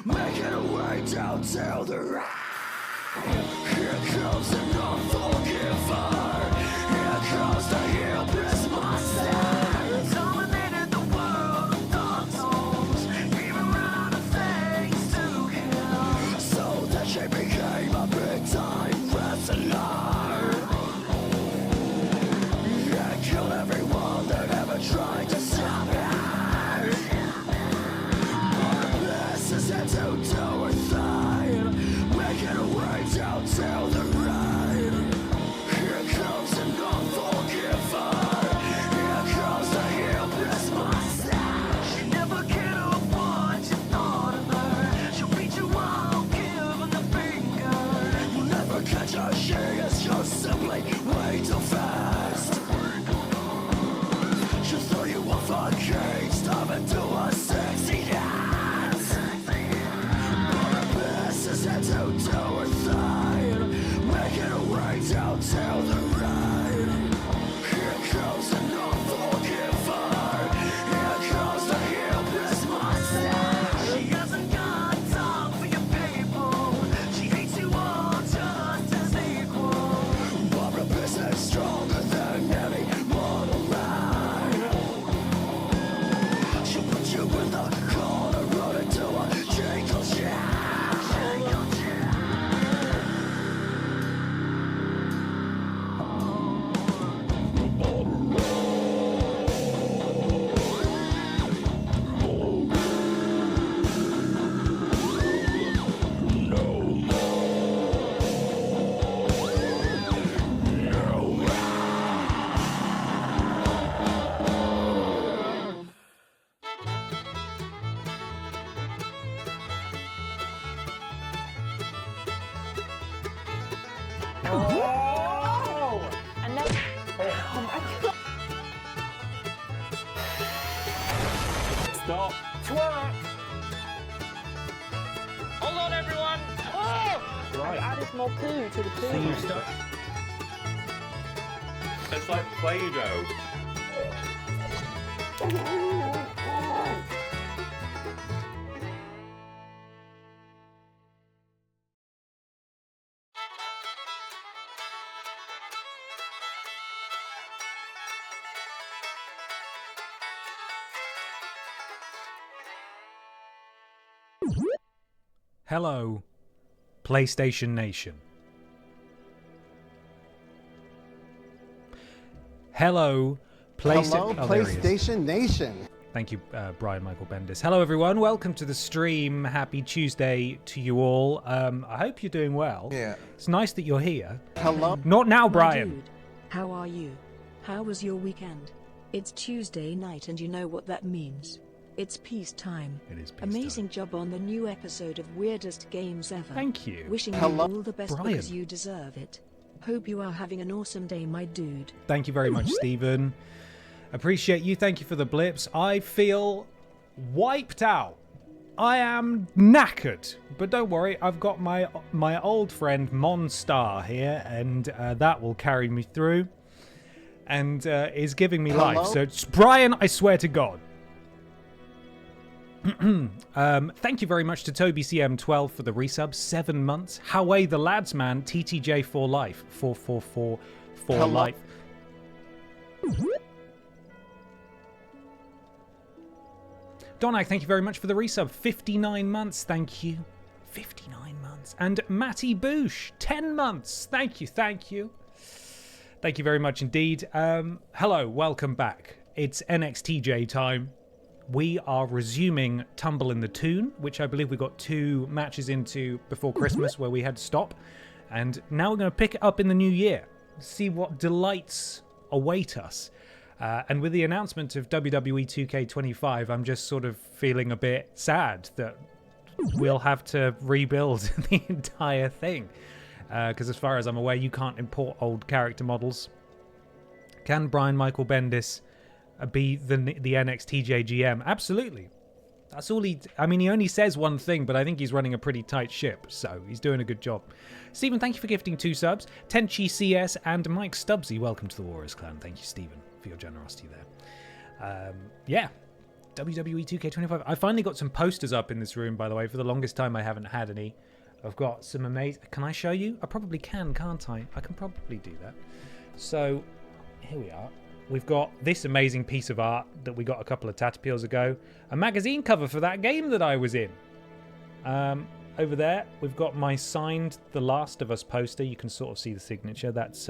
making a way down to the right. Here comes an unforgiver. Here comes the hillbilly monster. Dominated the world of dark tones, even ran out of things to kill. So that she became a big-time wrestler. And killed everyone that ever tried to stop her. This is it to do her thing, making her way down to the right. Here comes an unforgiver. Here comes the hillbilly monster. She never cared what you thought of her. She'll beat you up, giving the finger. You'll never catch her, she is just simply way too fast. She'll throw you off a cage, dive into a sexy dance. But her best is to do her thing, making her way down to the right. Here comes an unforgiver. Here comes the hillbilly monster. She hasn't got time for your people. She hates you all just as equal. But her best is stronger than any mortal man. She'll put you in the corner, run into a jingle jam. Stop. Twerk. Hold on, everyone. Oh! Right. I added more poo to the poo. So you start. It's like Play-Doh. Hello, PlayStation Nation. Hello, Hello, oh, there he is. PlayStation Nation. Thank you, Brian Michael Bendis. Hello, everyone. Welcome to the stream. Happy Tuesday to you all. I hope you're doing well. Yeah. It's nice that you're here. Hello. Not now, My Brian. dude, how are you? How was your weekend? It's Tuesday night and you know what that means. It's peacetime. It is peace Amazing job on the new episode of Weirdest Games Ever. Thank you. Wishing Hello. you all the best Brian. because you deserve it. Hope you are having an awesome day, my dude. Thank you very much, Stephen. Appreciate you. Thank you for the blips. I feel wiped out. I am knackered. But don't worry, I've got my old friend Monstar here, and that will carry me through and is giving me life. Hello? So, it's Brian, I swear to God. Thank you very much to TobyCM12 for the resub. 7 months. Howay the lads, man. TTJ for life. 444 for Hello? life. Donak, thank you very much for the resub. 59 months. Thank you. 59 months. And Matty Boosh, 10 months. Thank you. Thank you. Thank you very much indeed. Hello. Welcome back. It's NXTJ time. We are resuming Tumble in the Toon, which I believe we got 2 matches into before Christmas where we had to stop. And now we're going to pick it up in the new year, see what delights await us. And with the announcement of WWE 2K24, I'm just sort of feeling a bit sad that we'll have to rebuild the entire thing. Because as far as I'm aware, you can't import old character models. Can Brian Michael Bendis be the NXTJ GM? Absolutely. That's all he only says one thing, but I think he's running a pretty tight ship, so he's doing a good job. Stephen, thank you for gifting 2 subs. Tenchi CS and Mike Stubbsy, welcome to the Warriors Clan. Thank you, Stephen, for your generosity there. Yeah, WWE 2K25. I finally got some posters up in this room, by the way. For the longest time, I haven't had any. I've got some amazing... Can I show you? I probably can, can't I? I can probably do that. So, here we are. We've got this amazing piece of art that we got a couple of Tatterpeels ago. A magazine cover for that game that I was in. Over there, we've got my signed The Last of Us poster. You can sort of see the signature. That's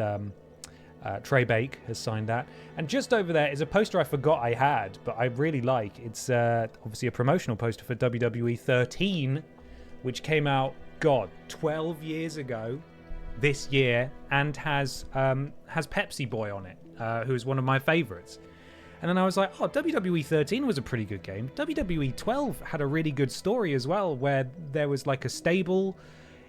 Trey Bake has signed that. And just over there is a poster I forgot I had, but I really like. It's obviously a promotional poster for WWE 13, which came out, 12 years ago this year, and has Pepsi Boy on it, who is one of my favorites. And then I was like, oh, WWE 13 was a pretty good game. WWE 12 had a really good story as well, where there was like a stable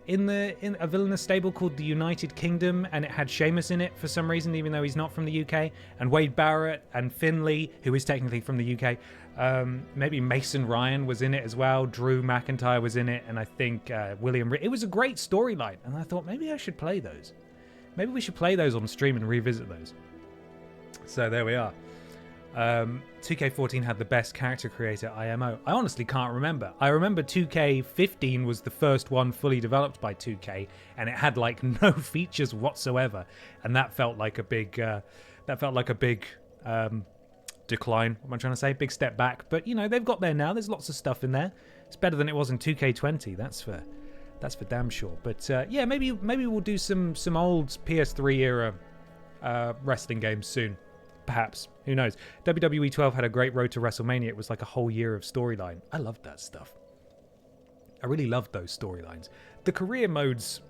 in a villainous stable called the United Kingdom, and it had Sheamus in it for some reason, even though he's not from the UK, and Wade Barrett and Finlay, who is technically from the UK. Maybe Mason Ryan was in it as well. Drew McIntyre was in it, and I think William... It was a great storyline, and I thought maybe I should play those. Maybe we should play those on stream and revisit those. So there we are. 2K14 had the best character creator IMO. I honestly can't remember. I remember 2K15 was the first one fully developed by 2K, and it had like no features whatsoever, and that felt like a big decline. What am I trying to say? Big step back. But you know, they've got there now. There's lots of stuff in there. It's better than it was in 2K20. That's for damn sure. But yeah, maybe we'll do some old PS3 era wrestling games soon. Perhaps. Who knows? WWE 12 had a great road to WrestleMania. It was like a whole year of storyline. I loved that stuff. I really loved those storylines. The career modes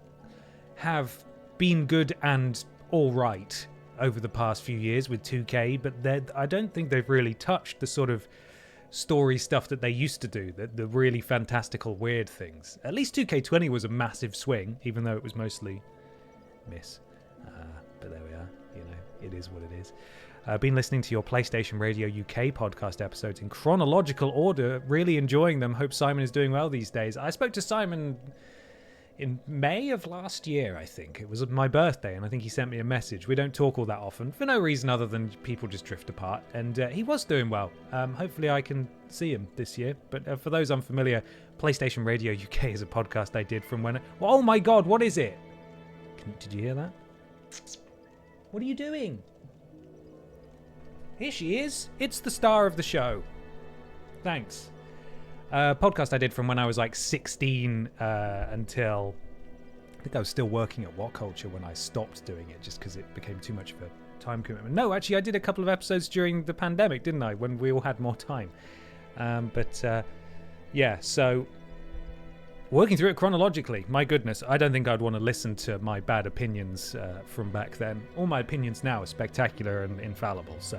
have been good and all right over the past few years with 2K, but I don't think they've really touched the sort of story stuff that they used to do, the really fantastical, weird things. At least 2K20 was a massive swing, even though it was mostly miss. But there we are. You know, it is what it is. I've been listening to your PlayStation Radio UK podcast episodes in chronological order, really enjoying them. Hope Simon is doing well these days. I spoke to Simon in May of last year, I think. It was my birthday, and I think he sent me a message. We don't talk all that often, for no reason other than people just drift apart, and he was doing well. Hopefully I can see him this year, but for those unfamiliar, PlayStation Radio UK is a podcast I did from when... Oh my god, what is it? Did you hear that? What are you doing? Here she is. It's the star of the show. Thanks. Podcast I did from when I was like 16 until... I think I was still working at What Culture when I stopped doing it, just because it became too much of a time commitment. No, actually, I did a couple of episodes during the pandemic, didn't I? When we all had more time. Yeah, so... Working through it chronologically, my goodness, I don't think I'd want to listen to my bad opinions from back then. All my opinions now are spectacular and infallible, so...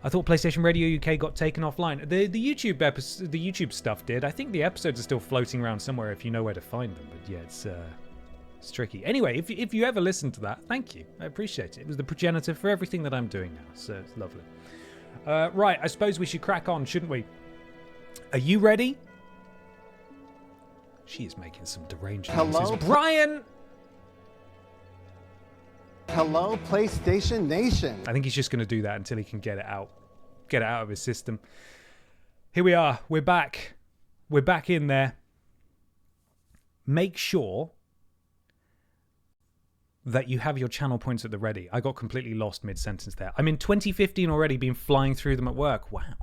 I thought PlayStation Radio UK got taken offline. The YouTube stuff did. I think the episodes are still floating around somewhere if you know where to find them, but yeah, it's tricky. Anyway, if you ever listen to that, thank you. I appreciate it. It was the progenitor for everything that I'm doing now, so it's lovely. Right, I suppose we should crack on, shouldn't we? Are you ready? She is making some deranged noises. Brian! Hello, PlayStation Nation. I think he's just going to do that until he can get it out of his system. Here we are. We're back. We're back in there. Make sure that you have your channel points at the ready. I got completely lost mid-sentence there. I'm in 2015 already, been flying through them at work. Wow.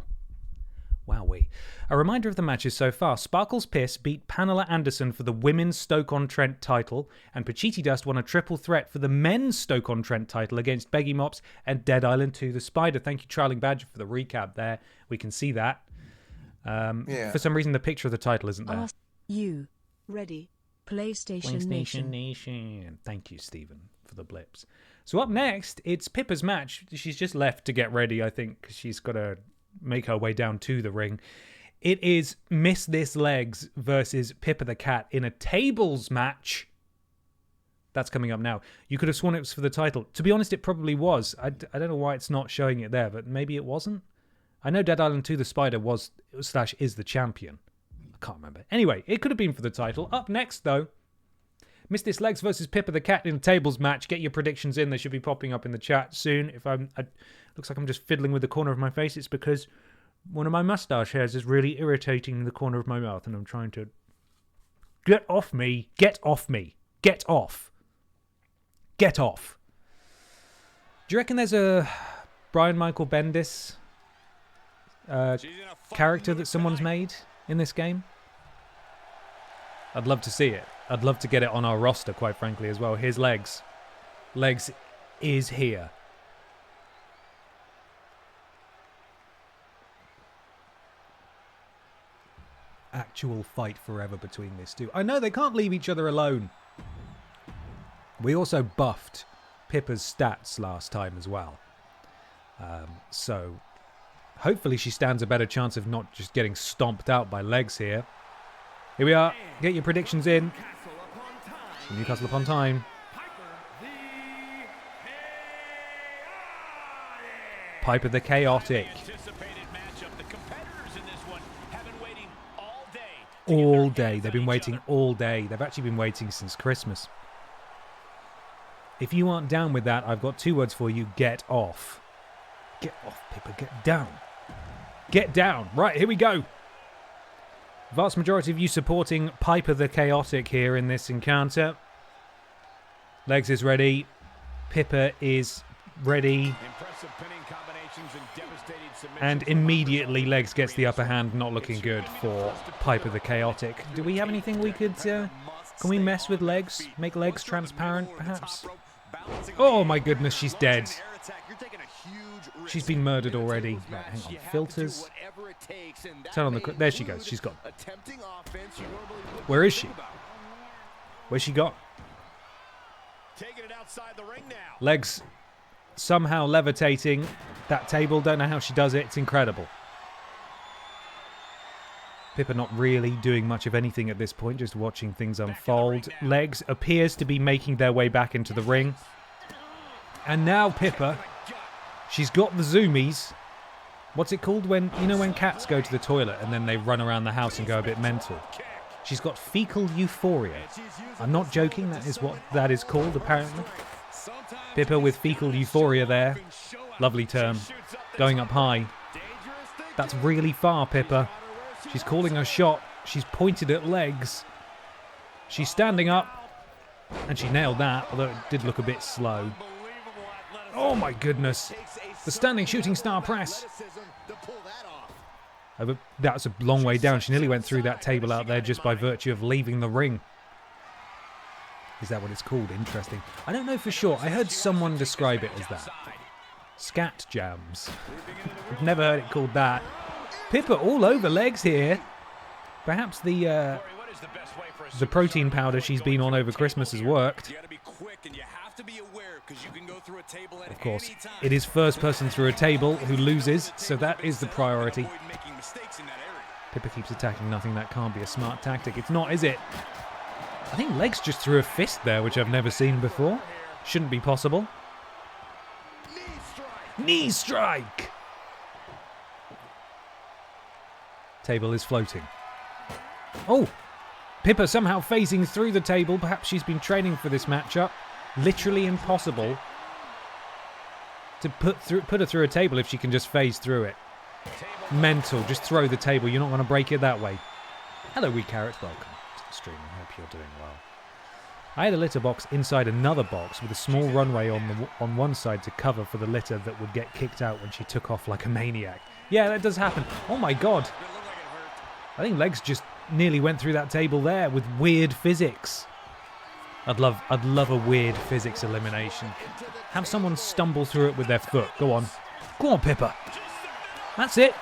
Wowee. A reminder of the matches so far. Sparkles Piss beat Pamela Anderson for the women's Stoke-on-Trent title, and Pachiti Dust won a triple threat for the men's Stoke-on-Trent title against Beggy Mops and Dead Island 2 the Spider. Thank you, Trailing Badger, for the recap there. We can see that. For some reason, the picture of the title isn't there. Are you ready? PlayStation Nation. Thank you, Stephen, for the blips. So up next, it's Pippa's match. She's just left to get ready, I think, because she's got to make her way down to the ring. It is Miss This Legs versus Pippa the Cat in a tables match. That's coming up now. You could have sworn it was for the title. To be honest, it probably was. I don't know why it's not showing it there, but maybe it wasn't. I know Dead Island 2 the Spider is the champion. I can't remember. Anyway, it could have been for the title. Up next, though, Miss This Legs versus Pippa the Cat in a tables match. Get your predictions in. They should be popping up in the chat soon. Looks like I'm just fiddling with the corner of my face. It's because One of my mustache hairs is really irritating the corner of my mouth, and I'm trying to... Get off me! Get off me! Get off! Get off! Do you reckon there's a Brian Michael Bendis character that someone's made in this game? I'd love to see it. I'd love to get it on our roster, quite frankly, as well. Here's Legs. Legs is here. Actual fight forever between these two. I know they can't leave each other alone. We also buffed Pippa's stats last time as well. So hopefully she stands a better chance of not just getting stomped out by Legs here. Here we are. Get your predictions in. Newcastle upon time. Piper the Chaotic. All day. They've been waiting all day. They've actually been waiting since Christmas. If you aren't down with that, I've got 2 words for you. Get off. Get off, Pippa. Get down. Get down. Right, here we go. Vast majority of you supporting Piper the Chaotic here in this encounter. Legs is ready. Pippa is ready. And immediately Legs gets the upper hand. Not looking good for Piper the Chaotic. Do we have anything we could... can we mess with Legs? Make Legs transparent, perhaps? Oh my goodness, she's dead. She's been murdered already. Right, hang on. Filters. Turn on the... There she goes. She's gone. Where is she? Where's she gone? Legs somehow levitating that table. Don't know how she does it. It's incredible. Pippa not really doing much of anything at this point, just watching things unfold. Legs appears to be making their way back into the ring. And now Pippa, she's got the zoomies. What's it called when, you know, when cats go to the toilet and then they run around the house and go a bit mental? She's got fecal euphoria. I'm not joking, that is what that is called, apparently. Pippa with fecal euphoria there. Lovely term. Going up high. That's really far, Pippa. She's calling her shot. She's pointed at Legs. She's standing up. And she nailed that, although it did look a bit slow. Oh my goodness. The standing shooting star press. Oh, that's a long way down. She nearly went through that table out there just by virtue of leaving the ring. Is that what it's called? Interesting. I don't know for sure. I heard someone describe it as that. Scat jams. I've never heard it called that. Pippa all over Legs here. Perhaps the protein powder she's been on over Christmas has worked. Of course, it is first person through a table who loses, so that is the priority. Pippa keeps attacking nothing. That can't be a smart tactic. It's not, is it? I think Legs just threw a fist there, which I've never seen before. Shouldn't be possible. Knee strike! Table is floating. Oh! Pippa somehow phasing through the table. Perhaps she's been training for this matchup. Literally impossible to put her through a table if she can just phase through it. Mental. Just throw the table. You're not going to break it that way. Hello, wee carrots. Welcome to the stream. I hope you're doing well. I had a litter box inside another box with a small runway on one side to cover for the litter that would get kicked out when she took off like a maniac. Yeah, that does happen. Oh my god. I think Legs just nearly went through that table there with weird physics. I'd love a weird physics elimination. Have someone stumble through it with their foot. Go on. Go on, Pippa. That's it.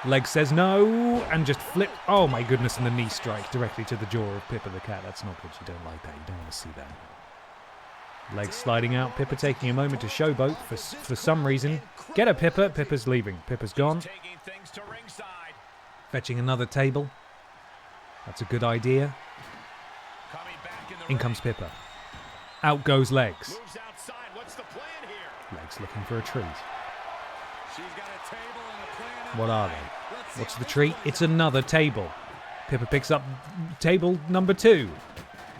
Legs says no, and just flip. Oh my goodness, and the knee strike directly to the jaw of Pippa the cat. That's not good. You don't like that. You don't want to see that. Legs sliding out. Pippa taking a moment to showboat for some reason. Get her, Pippa. Pippa's leaving. Pippa's gone. Fetching another table. That's a good idea. In comes Pippa. Out goes Legs. Legs looking for a treat. What are they? What's the treat? It's another table. Pippa picks up table number 2.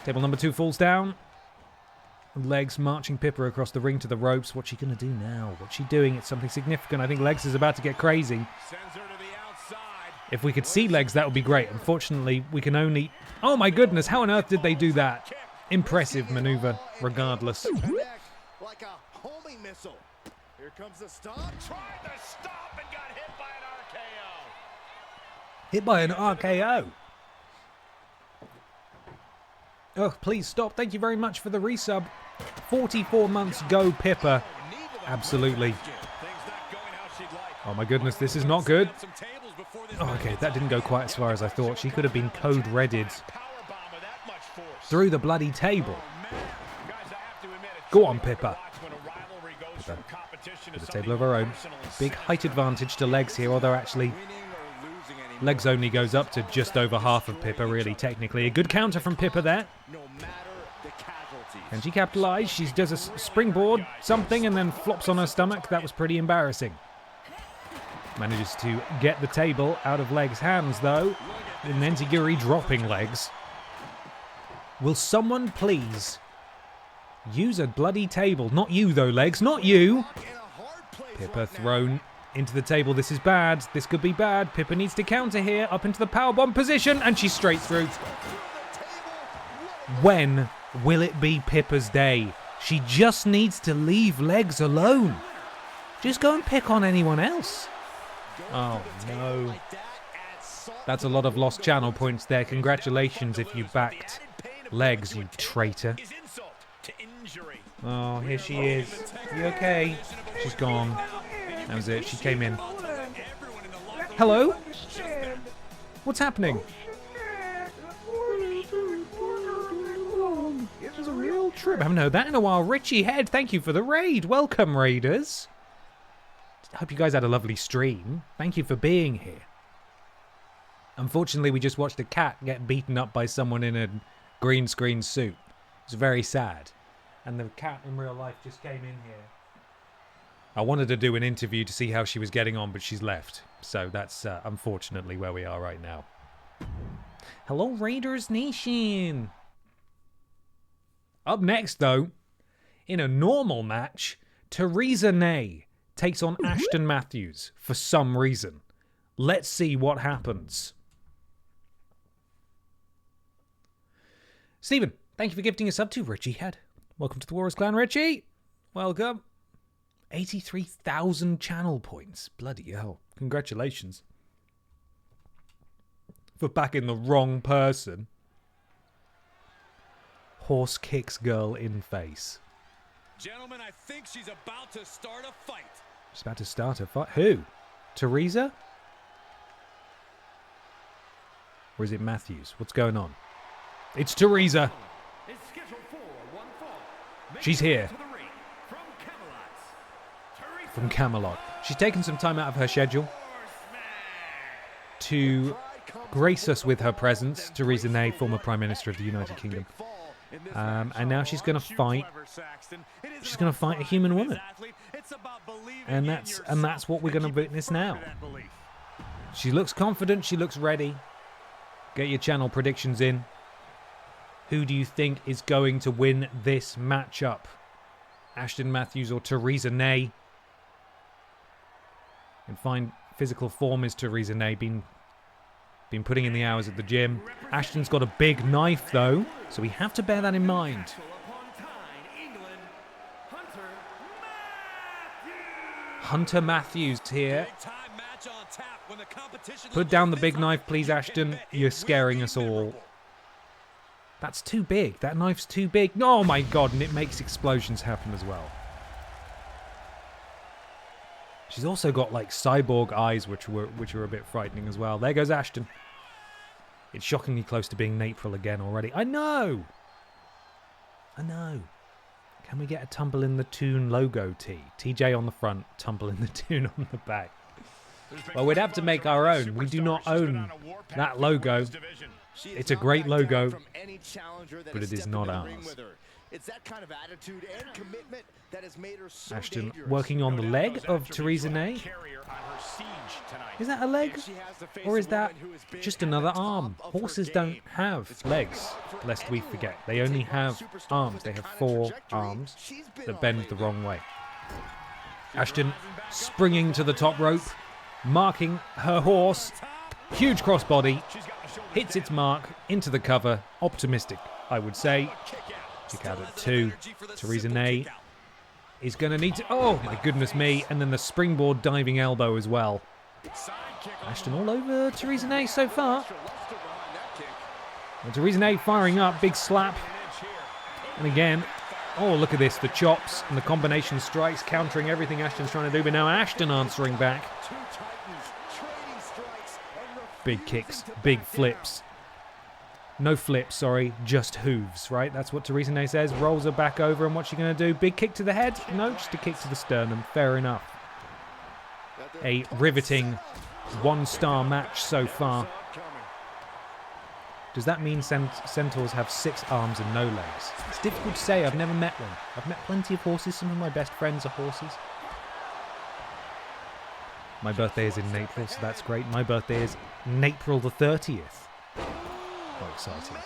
Table number 2 falls down. Legs marching Pippa across the ring to the ropes. What's she going to do now? What's she doing? It's something significant. I think Legs is about to get crazy. If we could see Legs, that would be great. Unfortunately, we can only... Oh my goodness, how on earth did they do that? Impressive maneuver, regardless. Like a homing missile. Here comes the stop. Tried to stop and got hit by an RKO. Hit by an RKO. Oh, please stop. Thank you very much for the resub. 44 months go, Pippa. Absolutely. Oh my goodness, this is not good. Oh, okay, that didn't go quite as far as I thought. She could have been code-redded through the bloody table. Go on, Pippa. Pippa with a table of her own. Big height advantage to Legs here, although actually Legs only goes up to just over half of Pippa, really, technically. A good counter from Pippa there. Can she capitalise? She does a springboard, something, and then flops on her stomach. That was pretty embarrassing. Manages to get the table out of Legs' hands, though. And Enziguri dropping Legs. Will someone please use a bloody table? Not you, though, Legs. Not you. Pippa thrown into the table. This is bad. This could be bad. Pippa needs to counter here. Up into the powerbomb position. And she's straight through. When will it be Pippa's day? She just needs to leave Legs alone. Just go and pick on anyone else. Oh, no. That's a lot of lost channel points there. Congratulations if you backed Legs, you traitor. Oh, here she is. You okay? She's gone. That was it. She came in. Hello? What's happening? It was a real trip. I haven't heard that in a while. Richie Head, thank you for the raid. Welcome, raiders. Hope you guys had a lovely stream. Thank you for being here. Unfortunately, we just watched a cat get beaten up by someone in a green screen suit. It's very sad. And the cat in real life just came in here. I wanted to do an interview to see how she was getting on, but she's left. So that's unfortunately where we are right now. Hello, Raiders Nation. Up next, though, in a normal match, Theresa Ney takes on Ashton Matthews for some reason. Let's see what happens. Stephen, thank you for gifting us up to Richie Head. Welcome to the Warriors Clan, Richie. Welcome. 83,000 channel points. Bloody hell. Congratulations. For backing the wrong person. Horse kicks girl in face. Gentlemen, I think she's about to start a fight. She's about to start a fight. Who? Theresa? Or is it Matthews? What's going on? It's Theresa. She's here. From Camelot. She's taken some time out of her schedule to grace us with her presence. Theresa Ney, former Prime Minister of the United Kingdom. And now she's going to fight. She's going to fight a human woman. And that's what we're going to witness now. She looks confident. She looks ready. Get your channel predictions in. Who do you think is going to win this matchup? Ashton Matthews or Theresa Ney? In fine physical form is Theresa Ney. Been putting in the hours at the gym. Ashton's got a big knife, though, so we have to bear that in mind. Hunter Matthews here. Put down the big knife, please, Ashton. You're scaring us all. That's too big. That knife's too big. Oh, my God, and it makes explosions happen as well. She's also got, like, cyborg eyes, which are a bit frightening as well. There goes Ashton. It's shockingly close to being April again already. I know! Can we get a Tumble In The Toon logo tee? TJ on the front, Tumble In The Toon on the back. Well, we'd have to make our own. We do not own that logo. It's a great logo, but it is not ours. It's that kind of attitude and commitment that has made her so Ashton dangerous. working on the leg of Theresa Ney. Is that a leg? Or is that just another arm? Horses don't have legs, lest we forget. They only have arms. They have 4 arms that bend the wrong way. Ashton springing to the top rope, marking her horse. Huge crossbody. Hits its mark into the cover. Optimistic, I would say. Kick out at 2. Theresa Ney is going to need to... Oh, my goodness me. And then the springboard diving elbow as well. Ashton all over Theresa Ney so far. And Theresa Ney firing up. Big slap. And again... Oh, look at this. The chops and the combination strikes countering everything Ashton's trying to do. But now Ashton answering back. Big kicks. Big flips. No flips, sorry. Just hooves, right? That's what Theresa Ney says. Rolls her back over. And what's she going to do? Big kick to the head? No, just a kick to the sternum. Fair enough. A riveting 1-star match so far. Does that mean centaurs have 6 arms and no legs? It's difficult to say. I've never met one. I've met plenty of horses. Some of my best friends are horses. My birthday is in April, so that's great. My birthday is April the 30th. Quite exciting.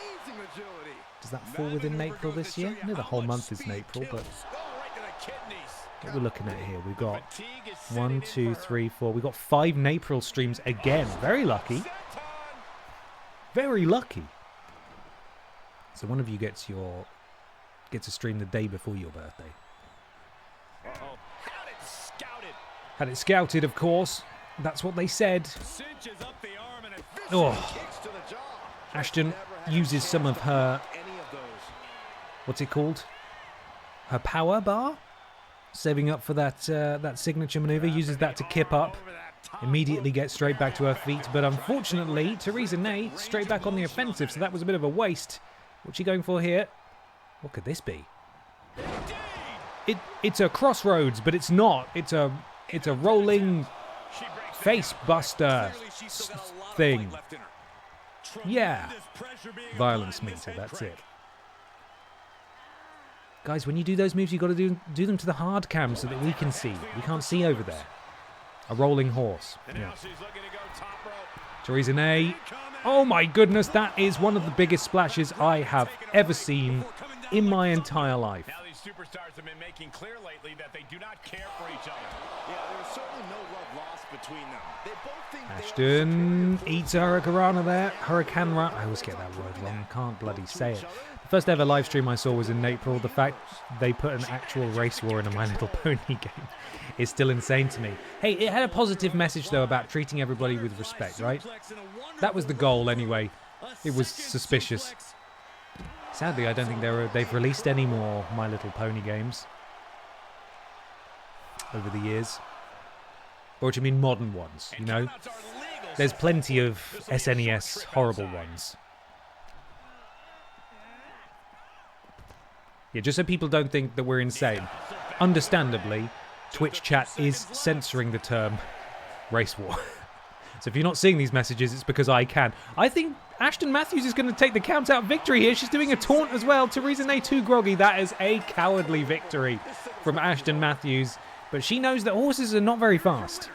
Does that fall within April this year? I know the whole month is in April, but what we're looking at here, we've got 1, 2, 3, 4. We've got 5 April streams again. Very lucky. Very lucky. So one of you gets a stream the day before your birthday. Had it scouted, of course. That's what they said. Oh. Ashton uses some of her... What's it called? Her power bar? Saving up for that that signature maneuver. Uses that to kip up. Immediately gets straight back to her feet. But unfortunately, Theresa Ney straight back on the offensive. So that was a bit of a waste. What's she going for here? What could this be? It's a crossroads, but it's not. It's a rolling face buster thing. Yeah. Violence meter, that's it. Guys, when you do those moves, you've got to do them to the hard cam so that we can see. We can't see over there. A rolling horse. Yeah. Theresa Ney. Oh my goodness, that is one of the biggest splashes I have ever seen in my entire life. Now these superstars have been making clear lately that they do not care for each other. Yeah, there's certainly no love lost between them. They both think Ashton eats a Hurricanrana there. Hurricanrana. I always get that word wrong. I can't bloody say it. The first ever live stream I saw was in April. The fact they put an actual race war in a My Little Pony game is still insane to me. Hey, it had a positive message, though, about treating everybody with respect, right? That was the goal, anyway. It was suspicious. Sadly, I don't think they've released any more My Little Pony games over the years. Or do you mean modern ones, you know? There's plenty of SNES horrible ones. Yeah, just so people don't think that we're insane. Understandably, Twitch chat is censoring the term race war. So if you're not seeing these messages, it's because I can. I think Ashton Matthews is going to take the count-out victory here. She's doing a taunt as well. Theresa Ney too groggy. That is a cowardly victory from Ashton Matthews. But she knows that horses are not very fast.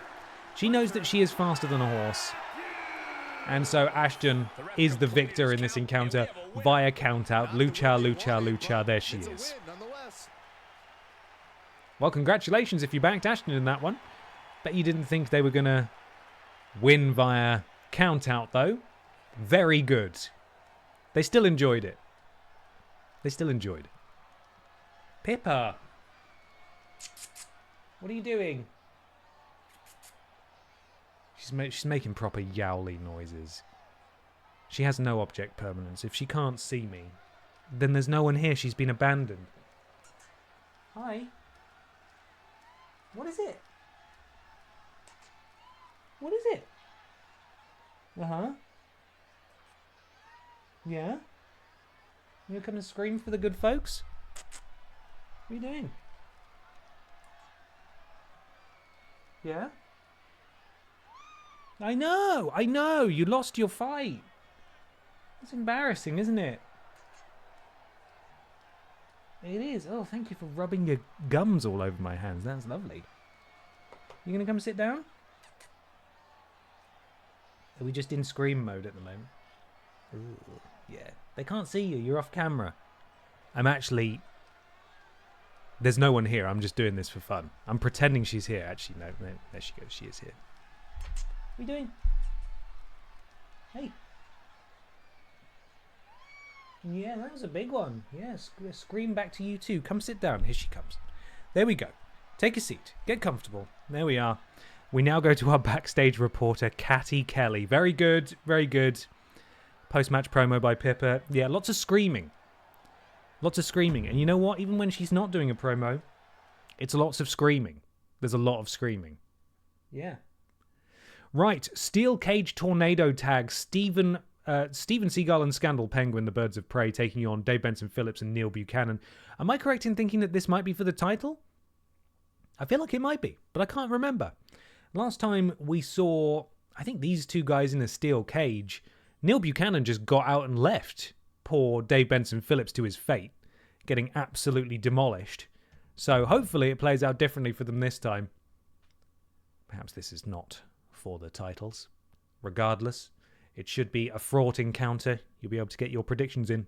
She knows that she is faster than a horse. And so Ashton is the victor in this encounter via count-out. Lucha, lucha, lucha. There she is. Well, congratulations if you backed Ashton in that one. Bet you didn't think they were going to win via count-out, though. Very good. They still enjoyed it. They still enjoyed it. Pippa. What are you doing? She's making proper yowly noises. She has no object permanence. If she can't see me, then there's no one here. She's been abandoned. Hi. What is it? What is it? Uh-huh. Yeah? You gonna come and scream for the good folks? What are you doing? Yeah? I know, you lost your fight. It's embarrassing, isn't it? It is. Oh, thank you for rubbing your gums all over my hands. That's lovely. You going to come sit down? Are we just in scream mode at the moment? Ooh, yeah. They can't see you. You're off camera. I'm actually... There's no one here. I'm just doing this for fun. I'm pretending she's here. Actually, no. There she goes. She is here. What are you doing? Hey. Yeah, that was a big one. Yes, scream back to you too. Come sit down. Here she comes. There we go. Take a seat. Get comfortable. There we are. We now go to our backstage reporter, Catty Kelly. Very good. Very good. Post-match promo by Pippa. Yeah, lots of screaming. Lots of screaming. And you know what? Even when she's not doing a promo, it's lots of screaming. There's a lot of screaming. Yeah. Right. Steel Cage Tornado Tag. Steven Seagal and Scandal Penguin, the Birds of Prey, taking on Dave Benson Phillips and Neil Buchanan. Am I correct in thinking that this might be for the title? I feel like it might be, but I can't remember. Last time we saw, I think, these two guys in a steel cage, Neil Buchanan just got out and left poor Dave Benson Phillips to his fate, getting absolutely demolished. So hopefully it plays out differently for them this time. Perhaps this is not for the titles. Regardless, it should be a fraught encounter. You'll be able to get your predictions in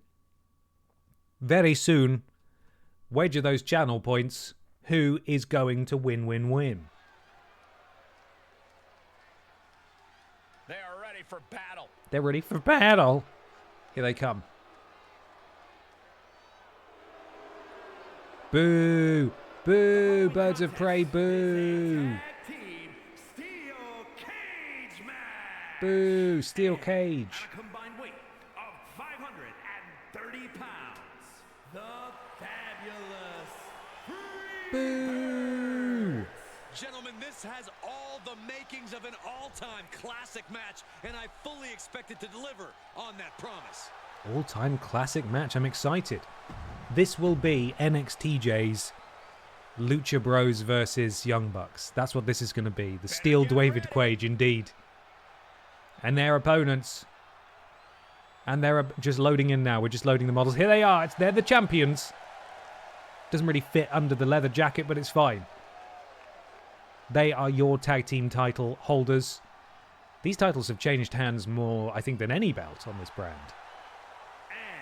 very soon. Wager those channel points. Who is going to win? They are ready for battle. They're ready for battle. Here they come. Boo! Boo! Birds of Prey, boo! Boo! Steel cage. A combined weight of 530 pounds. The fabulous Boo! Gentlemen, this has all the makings of an all-time classic match, and I fully expect it to deliver on that promise. All-time classic match. I'm excited. This will be NXTJ's Lucha Bros versus Young Bucks. That's what this is going to be. The Steel David Quage, indeed. And their opponents. And they're just loading in now. We're just loading the models. Here they are. They're the champions. Doesn't really fit under the leather jacket, but it's fine. They are your tag team title holders. These titles have changed hands more, I think, than any belt on this brand. and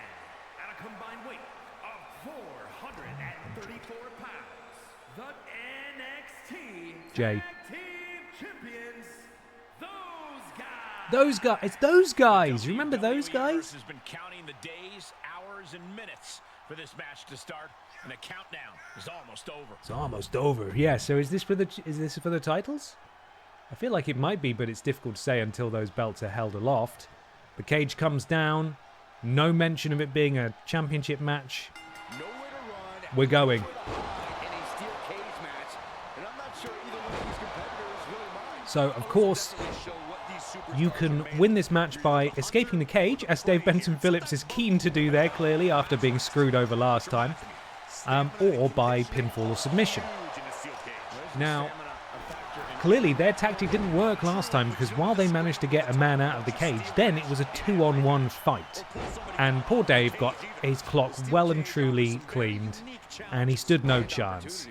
at a combined weight of 434 pounds, the NXT Jay. Tag Team Champions, Those guys. It's those guys. You remember those guys? Has been counting the days, hours, and minutes for this match to start, and the countdown is almost over. It's almost over. Yeah. So is this for the titles? I feel like it might be, but it's difficult to say until those belts are held aloft. The cage comes down. No mention of it being a championship match. We're going. So, of course, you can win this match by escaping the cage, as Dave Benson Phillips is keen to do there, clearly, after being screwed over last time, or by pinfall or submission. Now, clearly their tactic didn't work last time, because while they managed to get a man out of the cage, then it was a 2-on-1 fight. And poor Dave got his clock well and truly cleaned, and he stood no chance.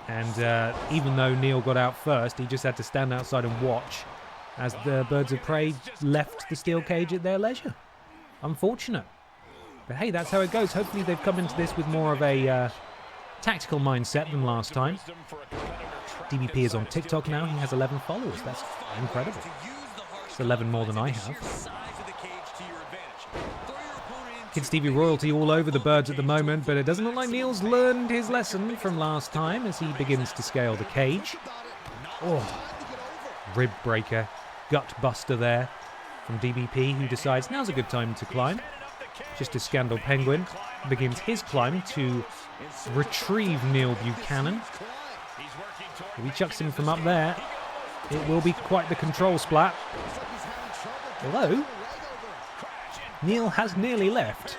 And even though Neil got out first, he just had to stand outside and watch as the Birds of Prey left the steel cage at their leisure. Unfortunate. But hey, that's how it goes. Hopefully they've come into this with more of a tactical mindset than last time. DBP is on TikTok now. He has 11 followers. That's incredible. It's 11 more than I have. Kid Stevie royalty all over the Birds at the moment, but it doesn't look like Neil's learned his lesson from last time as he begins to scale the cage. Oh, rib breaker, gut buster there from DBP, who decides now's a good time to climb. Just as Scandal Penguin begins his climb to retrieve Neil Buchanan. If he chucks him from up there, it will be quite the control splat. Although, Neil has nearly left.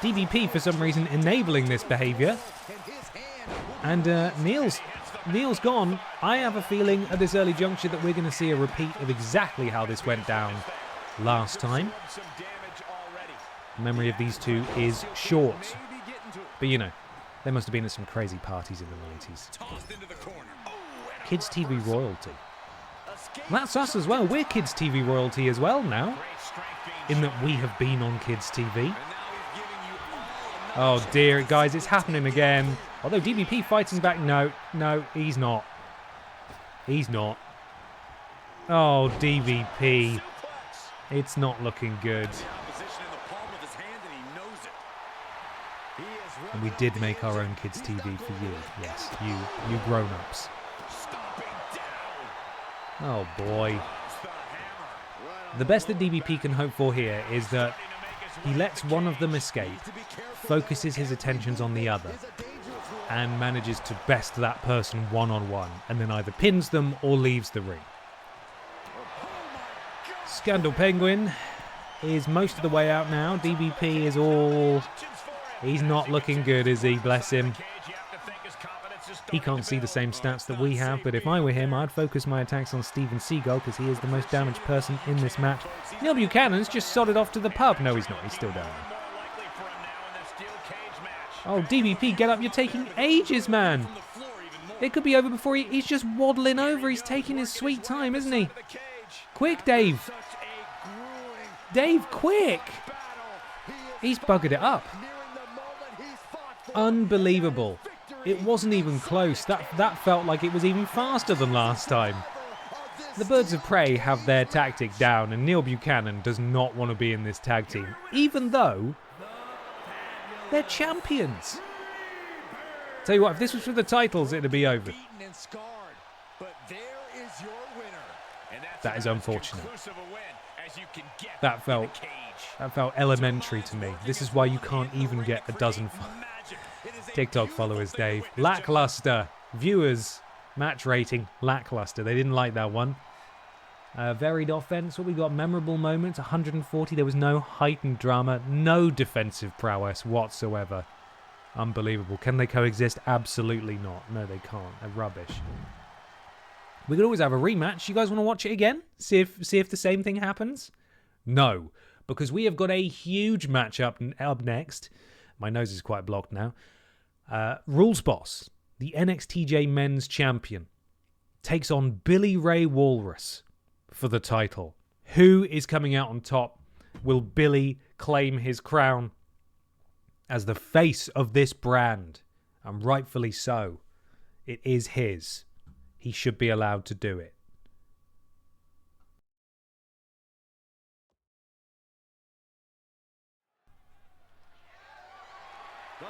DBP, for some reason, enabling this behaviour. And Neil's gone. I have a feeling at this early juncture that we're going to see a repeat of exactly how this went down last time. The memory of these two is short. But you know, they must have been at some crazy parties in the 90s. Kids TV royalty. That's us as well. We're Kids TV royalty as well now. In that we have been on Kids TV. Oh dear, guys, it's happening again. Although DVP fighting back. No, he's not. He's not. Oh, DVP. It's not looking good. And we did make our own Kids TV for you. Yes, you grown-ups. Oh boy. The best that DVP can hope for here is that he lets one of them escape, focuses his attentions on the other, and manages to best that person one-on-one, and then either pins them or leaves the ring. Scandal Penguin is most of the way out now. DVP is all... He's not looking good, is he? Bless him. He can't see the same stats that we have, but if I were him, I'd focus my attacks on Steven Seagal because he is the most damaged person in this match. Neil Buchanan's just sodded off to the pub. No, he's not. He's still down there. Oh, DVP, get up. You're taking ages, man. It could be over before he's just waddling over. He's taking his sweet time, isn't he? Quick, Dave. Dave, quick. He's buggered it up. Unbelievable. It wasn't even close. That felt like it was even faster than last time. The Birds of Prey have their tactic down, and Neil Buchanan does not want to be in this tag team, even though they're champions. Tell you what, if this was for the titles, it'd be over. That is unfortunate. That felt elementary to me. This is why you can't even get a dozen TikTok followers, Dave. Lackluster. Viewers, match rating, lackluster. They didn't like that one. Varied offense. What we got? Memorable moments, 140. There was no heightened drama. No defensive prowess whatsoever. Unbelievable. Can they coexist? Absolutely not. No, they can't. They're rubbish. We could always have a rematch. You guys want to watch it again? See if the same thing happens? No, because we have got a huge match up next. My nose is quite blocked now. Rules Boss, the NXTJ Men's Champion, takes on Billy Ray Walrus for the title. Who is coming out on top? Will Billy claim his crown as the face of this brand? And rightfully so. It is his. He should be allowed to do it.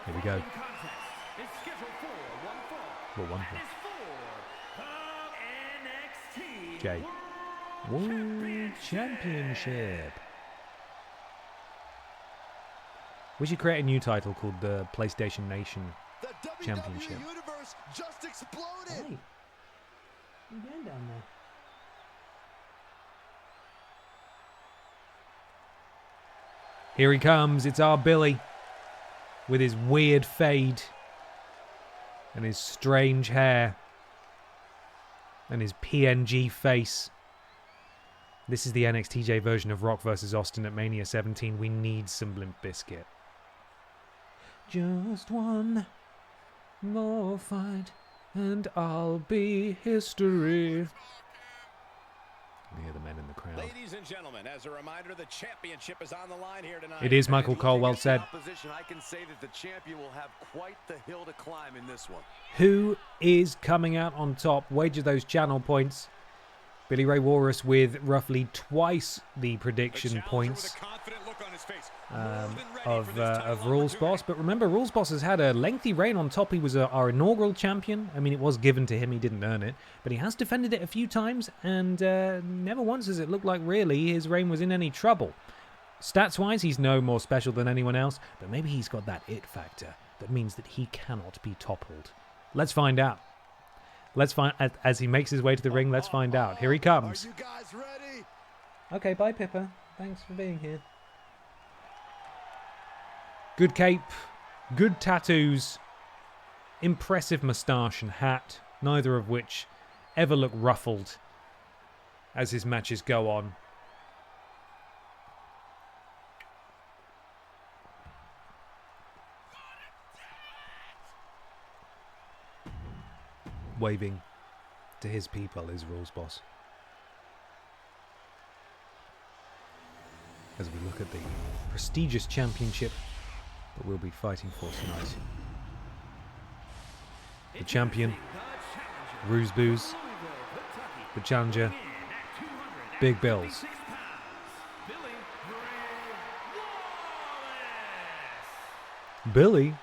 Here we go. Well, one J. World Championship. We should create a new title called the PlayStation Nation Championship. Hey, I'm going down there. Here he comes. It's our Billy. With his weird fade. And his strange hair. And his PNG face. This is the NXTJ version of Rock vs. Austin at Mania 17. We need some Limp Bizkit. Just one more fight and I'll be history. I hear the men in the crowd. Ladies and gentlemen, as a reminder, the championship is on the line here tonight. It is Michael Cole, well said. I can say that the champion will have quite the hill to climb in this one. Who is coming out on top? Wager those channel points. Billy Ray Walrus with roughly twice the prediction points of Rules Boss. But remember, Rules Boss has had a lengthy reign on top. He was our inaugural champion. I mean, it was given to him. He didn't earn it. But he has defended it a few times. And never once has it looked like really his reign was in any trouble. Stats-wise, he's no more special than anyone else. But maybe he's got that it factor that means that he cannot be toppled. Let's find out. Let's find as he makes his way to the ring. Let's find out. Here he comes. Are you guys ready? Okay, bye, Pippa. Thanks for being here. Good cape, good tattoos, impressive moustache and hat, neither of which ever look ruffled as his matches go on. waving to his people is Rules Boss. As we look at the prestigious championship that we'll be fighting for tonight. The champion, Ruse Booze. The challenger, Big Bills. Billy.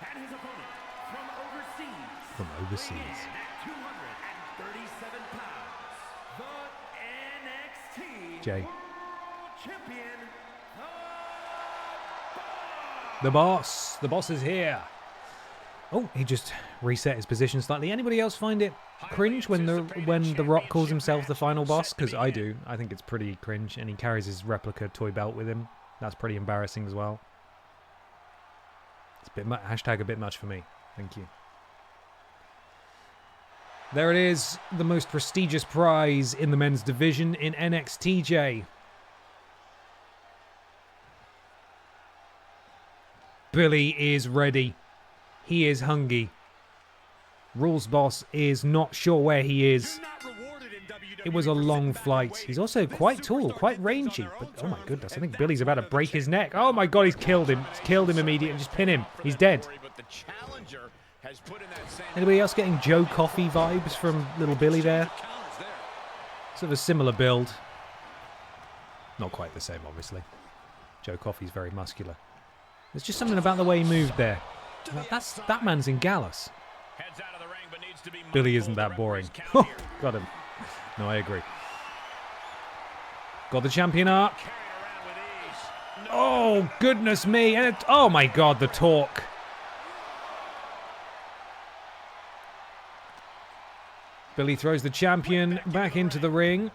And his opponent From overseas. 237 pounds, the NXT Jay. champion, The boss. The boss is here. Oh, he just reset his position slightly. Anybody else find it cringe when the Rock calls himself the final boss? Because I do. I think it's pretty cringe, and he carries his replica toy belt with him. That's pretty embarrassing as well. It's a bit hashtag a bit much for me. Thank you. There it is, the most prestigious prize in the men's division in NXTJ. Billy is ready. He is hungry. Rules Boss is not sure where he is. It was a long flight. He's also quite tall, quite rangy. But oh my goodness, I think Billy's about to break his neck. Oh my god, he's killed him. He's killed him immediately. Just pin him. He's dead. Anybody else getting Joe Coffey vibes from little Billy there? Sort of a similar build. Not quite the same, obviously. Joe Coffey's very muscular. There's just something about the way he moved there. That man's in Gallus. Billy isn't that boring. Got him. No, I agree. Got the champion up. Oh, goodness me. And oh, my God, the torque. Billy throws the champion back into the ring.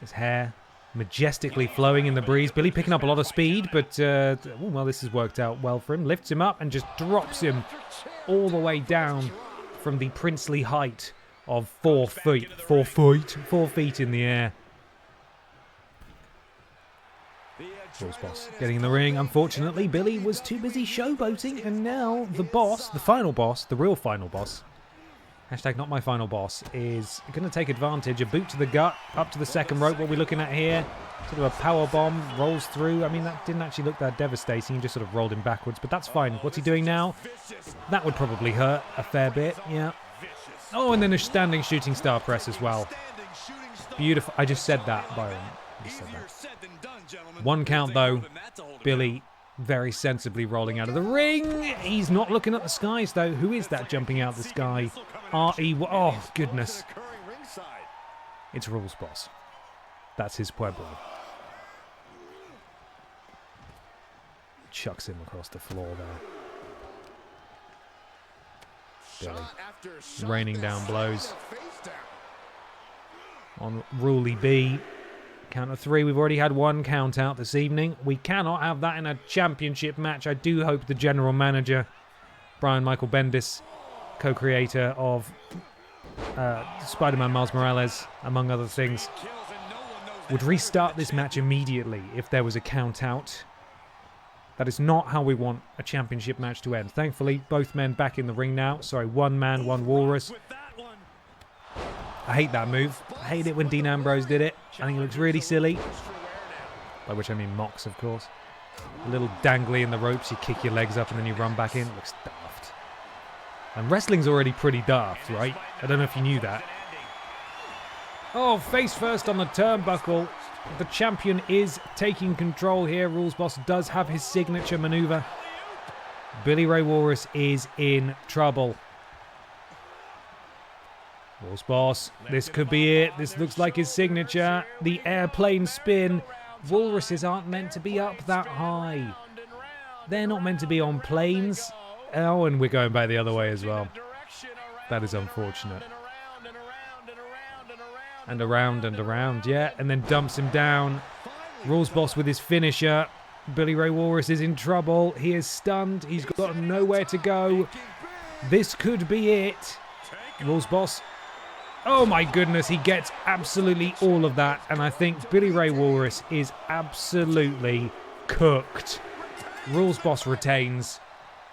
His hair majestically flowing in the breeze. Billy picking up a lot of speed, but, well, this has worked out well for him. Lifts him up and just drops him all the way down from the princely height of 4 feet. 4 feet in the air. Rules Boss getting in the ring. Unfortunately, Billy was too busy showboating, and now the boss, the final boss, the real final boss, hashtag not my final boss, is going to take advantage. A boot to the gut, up to the second rope. What we're looking at here, sort of a power bomb, rolls through. I mean, that didn't actually look that devastating. He just sort of rolled him backwards, but that's fine. What's he doing now? That would probably hurt a fair bit, yeah. Oh, and then a standing shooting star press as well. Beautiful. I just said that, Byron. I just said that. 1 count, though. Billy very sensibly rolling out of the ring. He's not looking at the skies, though. Who is that jumping out the sky? R.E. Oh, goodness. It's Rules Boss. That's his Pueblo. Chucks him across the floor there. Billy raining down blows on Ruly B. Count of 3. We've already had 1 count out this evening. We cannot have that in a championship match. I do hope the general manager, Brian Michael Bendis, co-creator of Spider-Man Miles Morales, among other things, would restart this match immediately if there was a count out. That is not how we want a championship match to end. Thankfully, both men back in the ring now. Sorry, 1 man, 1 walrus. I hate that move. I hate it when Dean Ambrose did it. I think it looks really silly. By which I mean Mox, of course. A little dangly in the ropes. You kick your legs up and then you run back in. It looks daft. And wrestling's already pretty daft, right? I don't know if you knew that. Oh, face first on the turnbuckle. The champion is taking control here. Rules Boss does have his signature maneuver. Billy Ray Walrus is in trouble. Rules Boss, this could be it. This looks like his signature. The airplane spin. Walruses aren't meant to be up that high. They're not meant to be on planes. Oh, and we're going back the other way as well. That is unfortunate. And around and around, yeah. And then dumps him down. Rules Boss with his finisher. Billy Ray Walrus is in trouble. He is stunned. He's got nowhere to go. This could be it. Rules Boss. Oh my goodness, he gets absolutely all of that. And I think Billy Ray Walrus is absolutely cooked. Rules Boss retains,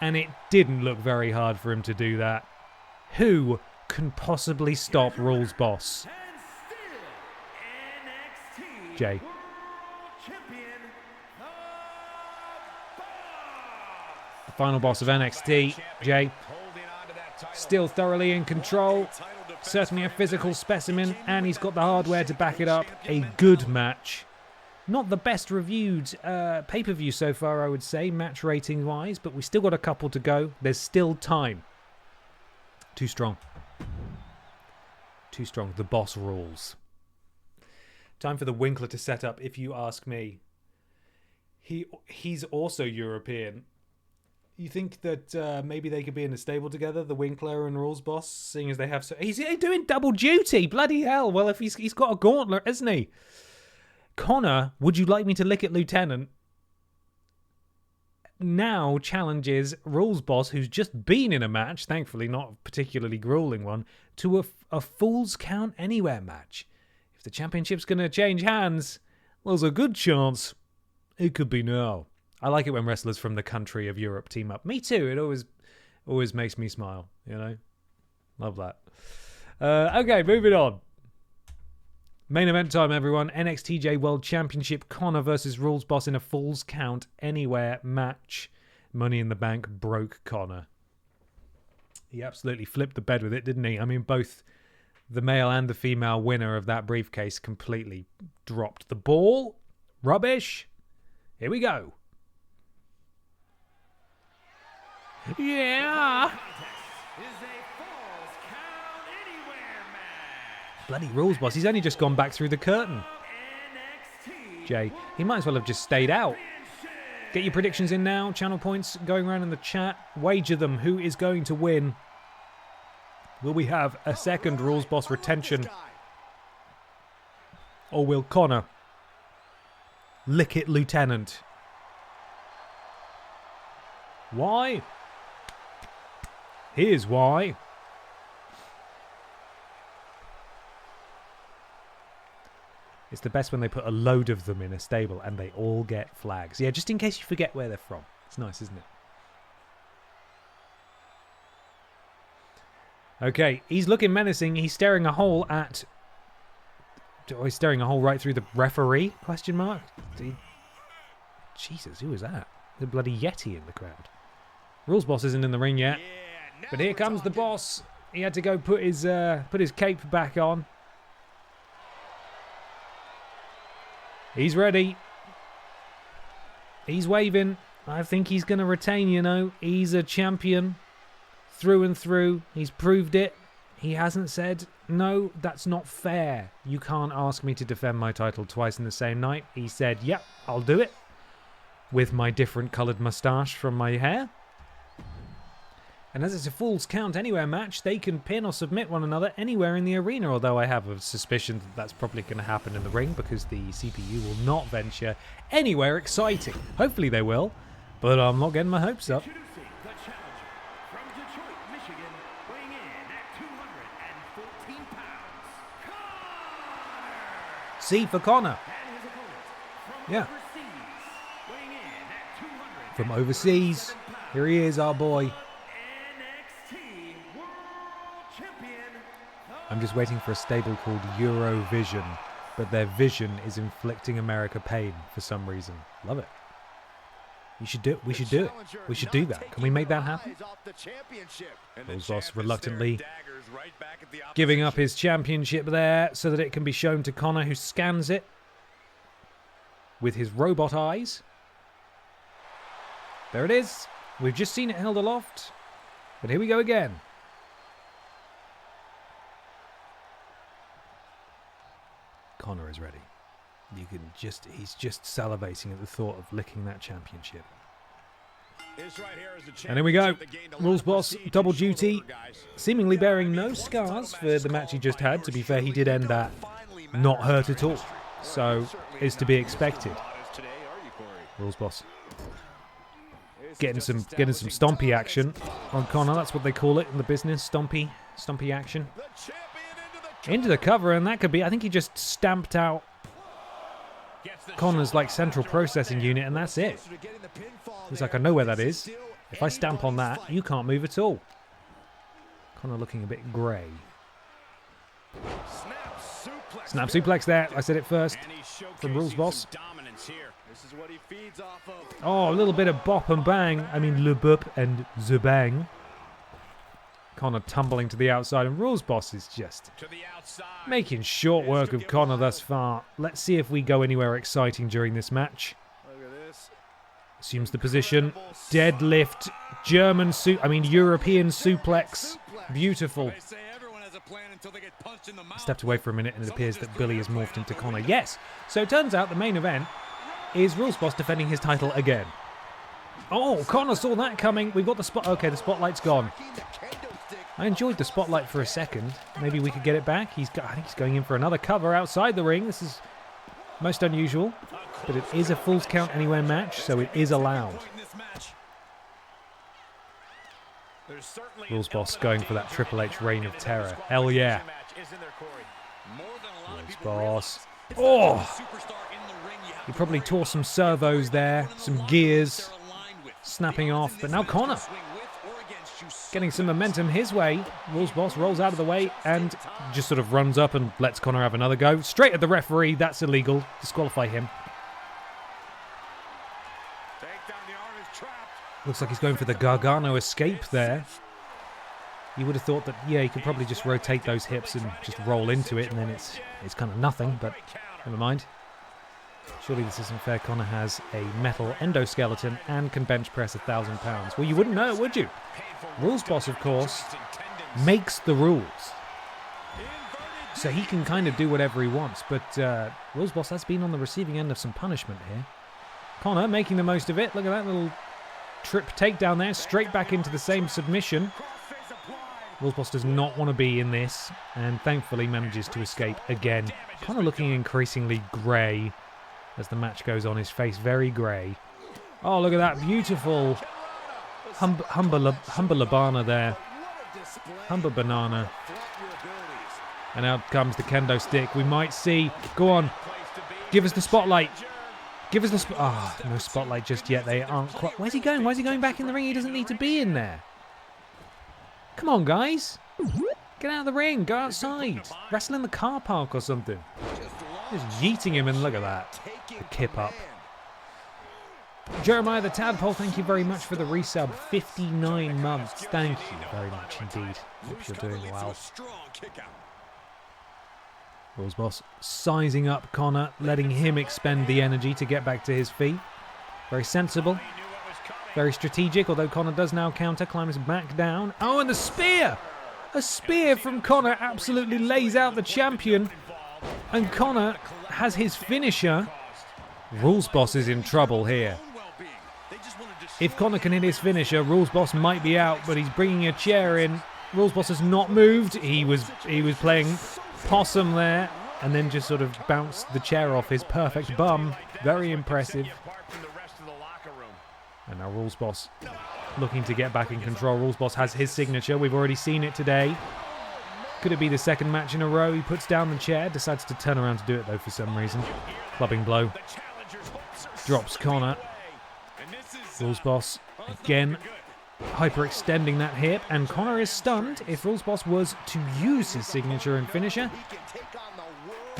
and it didn't look very hard for him to do that. Who can possibly stop Rules Boss? Jay. The final boss of NXT, Jay. Still thoroughly in control. Certainly a physical specimen, and he's got the hardware to back it up. A good match. Not the best reviewed pay-per-view so far, I would say, match rating-wise, but we still got a couple to go. There's still time. Too strong. Too strong. The boss rules. Time for the Winkler to set up, if you ask me. He's also European. You think that maybe they could be in a stable together, the Winkler and Rules Boss, seeing as they have so... He's doing double duty! Bloody hell! Well, if he's got a gauntlet, isn't he? Connor, would you like me to lick at Lieutenant? Now challenges Rules Boss, who's just been in a match, thankfully not a particularly grueling one, to a Falls Count Anywhere match. If the championship's going to change hands, well, there's a good chance it could be now. I like it when wrestlers from the country of Europe team up. Me too. It always makes me smile, you know? Love that. Okay, moving on. Main event time, everyone. NXTJ World Championship. Connor versus Rules Boss in a Falls Count Anywhere match. Money in the Bank broke Connor. He absolutely flipped the bed with it, didn't he? I mean, both the male and the female winner of that briefcase completely dropped the ball. Rubbish. Here we go. Yeah. Bloody Rules Boss. He's only just gone back through the curtain. Jay, he might as well have just stayed out. Get your predictions in now. Channel points going around in the chat. Wager them. Who is going to win? Will we have a second Rules Boss retention? Or will Connor lick it, Lieutenant? Why? Here's why. It's the best when they put a load of them in a stable and they all get flags. Yeah, just in case you forget where they're from. It's nice, isn't it? Okay, he's looking menacing. He's staring a hole at... Oh, he's staring a hole right through the referee? Question mark? Jesus, who was that? The bloody Yeti in the crowd. Rules Boss isn't in the ring yet. But here comes the boss. He had to go put his cape back on. He's ready. He's waving. I think he's going to retain, you know. He's a champion through and through. He's proved it. He hasn't said, no, that's not fair. You can't ask me to defend my title twice in the same night. He said, yep, I'll do it. With my different coloured moustache from my hair. And as it's a Falls Count Anywhere match, they can pin or submit one another anywhere in the arena, although I have a suspicion that that's probably going to happen in the ring because the CPU will not venture anywhere exciting. Hopefully they will, but I'm not getting my hopes up. C for Connor. Yeah. From overseas. Here he is, our boy. I'm just waiting for a stable called Eurovision, but their vision is inflicting America pain for some reason. Love it. You should do it. We should do it. We should do that. Can we make that happen? Rules Boss reluctantly giving up his championship there so that it can be shown to Connor, who scans it with his robot eyes. There it is. We've just seen it held aloft, but here we go again. Connor is ready. He's just salivating at the thought of licking that championship. And here we go. Rules Boss, double duty, seemingly bearing no scars for the match he just had. To be fair, he did end that not hurt at all. So, is to be expected. Rules Boss getting some stompy action on Connor. That's what they call it in the business. Stompy action. Into the cover, and that could be... I think he just stamped out Connor's like central processing unit, and that's it. He's like, I know where that is. If I stamp on that, you can't move at all. Connor looking a bit grey. Snap suplex there. I said it first from Rules Boss. Oh, a little bit of bop and bang. I mean, le bop and the bang. Connor tumbling to the outside, and Rules Boss is just making short work of Connor thus far. Let's see if we go anywhere exciting during this match. Assumes the position. Deadlift. European suplex. Beautiful. Stepped away for a minute, and it appears that Billy has morphed into Connor. Yes! So it turns out the main event is Rules Boss defending his title again. Oh, Connor saw that coming. We've got the spot. Okay, the spotlight's gone. I enjoyed the spotlight for a second. Maybe we could get it back. I think he's going in for another cover outside the ring. This is most unusual, but it is a Falls Count Anywhere match, so it is allowed. Rules Boss going for that Triple H reign of terror. Hell yeah. Rules Boss. Oh! He probably tore some servos there, some gears snapping off, but now Connor getting some momentum his way. Rules Boss rolls out of the way and just sort of runs up and lets Connor have another go. Straight at the referee. That's illegal. Disqualify him. Looks like he's going for the Gargano escape there. You would have thought that, yeah, he could probably just rotate those hips and just roll into it, and then it's kind of nothing, but never mind. Surely this isn't fair. Connor has a metal endoskeleton and can bench press 1,000 pounds. Well, you wouldn't know it, would you? Rules Boss, of course, makes the rules. So he can kind of do whatever he wants, but Rules Boss has been on the receiving end of some punishment here. Connor making the most of it. Look at that little trip takedown there, straight back into the same submission. Rules Boss does not want to be in this, and thankfully manages to escape again. Connor looking increasingly grey as the match goes on, his face very grey. Oh, look at that beautiful Humber Labana there. Humber Banana. And out comes the kendo stick. We might see. Go on. Give us the spotlight. Give us the no spotlight just yet. They aren't quite. Where's he going? Why is he going back in the ring? He doesn't need to be in there. Come on, guys. Get out of the ring. Go outside. Wrestle in the car park or something. Just yeeting him, and look at that. The kip up. Jeremiah the Tadpole, thank you very much for the resub. 59 months. Thank you very much indeed. Hope you're doing well. Rules Boss sizing up Connor, letting him expend the energy to get back to his feet. Very sensible. Very strategic, although Connor does now counter, climbs back down. Oh, and the spear! A spear from Connor absolutely lays out the champion. And Connor has his finisher. Rules Boss is in trouble here. If Connor can hit his finisher, Rules Boss might be out, but he's bringing a chair in. Rules Boss has not moved. He was playing possum there, and then just sort of bounced the chair off his perfect bum. Very impressive. And now Rules Boss looking to get back in control. Rules Boss has his signature. We've already seen it today. Could it be the second match in a row? He puts down the chair, decides to turn around to do it though for some reason. Clubbing blow. Drops Connor. Rules Boss again hyperextending that hip, and Connor is stunned. If Rules Boss was to use his signature and finisher,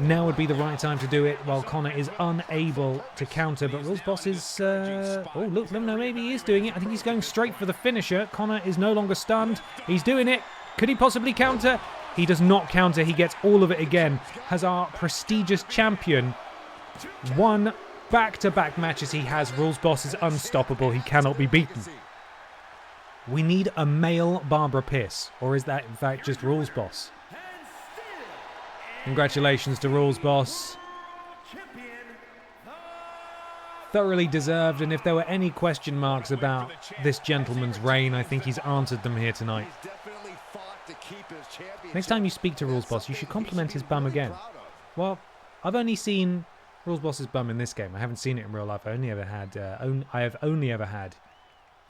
now would be the right time to do it while Connor is unable to counter. But Rules Boss is... oh, look, no, maybe he is doing it. I think he's going straight for the finisher. Connor is no longer stunned. He's doing it. Could he possibly counter? He does not counter. He gets all of it again. Has our prestigious champion won back-to-back matches he has. Rules Boss is unstoppable. He cannot be beaten. We need a male Barbara Piss. Or is that, in fact, just Rules Boss? Congratulations to Rules Boss. Thoroughly deserved, and if there were any question marks about this gentleman's reign, I think he's answered them here tonight. Next time you speak to Rules Boss, you should compliment his bum again. Well, I've only seen Rules Boss's bum in this game. I haven't seen it in real life. I have only ever had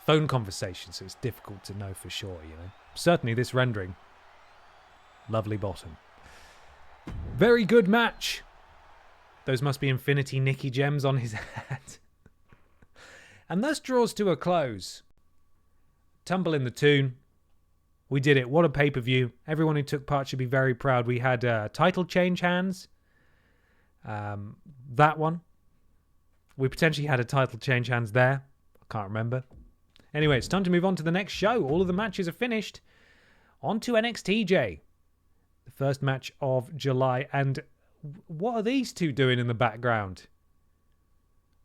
phone conversations, so it's difficult to know for sure, you know. Certainly this rendering. Lovely bottom. Very good match. Those must be Infinity Nicky gems on his hat. And thus draws to a close. Tumble in the Toon. We did it. What a pay-per-view. Everyone who took part should be very proud. We had title change hands. That one. We potentially had a title change hands there. I can't remember. Anyway, it's time to move on to the next show. All of the matches are finished. On to NXTJ. The first match of July. And what are these two doing in the background?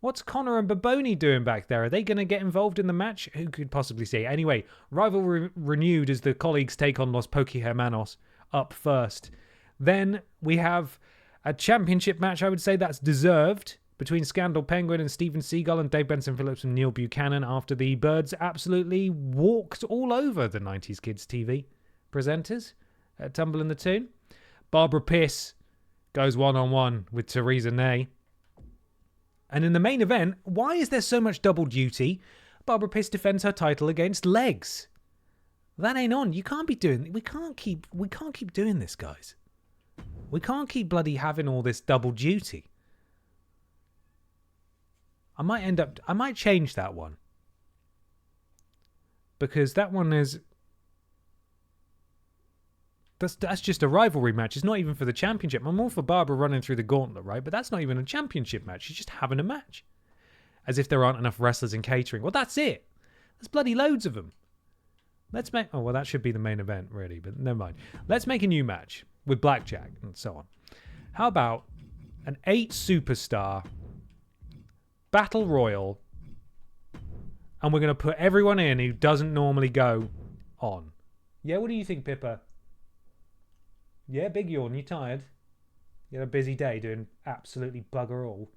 What's Connor and Baboni doing back there? Are they going to get involved in the match? Who could possibly see? Anyway, rivalry renewed as the colleagues take on Los Poki Hermanos up first. Then we have a championship match, I would say that's deserved, between Scandal Penguin and Steven Seagal and Dave Benson Phillips and Neil Buchanan after the Birds absolutely walked all over the 90s Kids TV presenters at Tumble in the Toon. Barbara Pierce goes one-on-one with Theresa Ney. And in the main event, why is there so much double duty? Barbara Pierce defends her title against Legs. That ain't on. You can't be doing. We can't keep doing this, guys. We can't keep bloody having all this double duty. I might change that one. Because that one is That's just a rivalry match. It's not even for the championship. I'm all for Barbara running through the gauntlet, right? But that's not even a championship match. She's just having a match. As if there aren't enough wrestlers in catering. Well, that's it. There's bloody loads of them. Let's make... Oh, well, that should be the main event, really. But never mind. Let's make a new match with Blackjack and so on. How about an 8-superstar battle royal, and we're going to put everyone in who doesn't normally go on. Yeah, what do you think, Pippa? Yeah, big yawn. You tired? You had a busy day doing absolutely bugger all.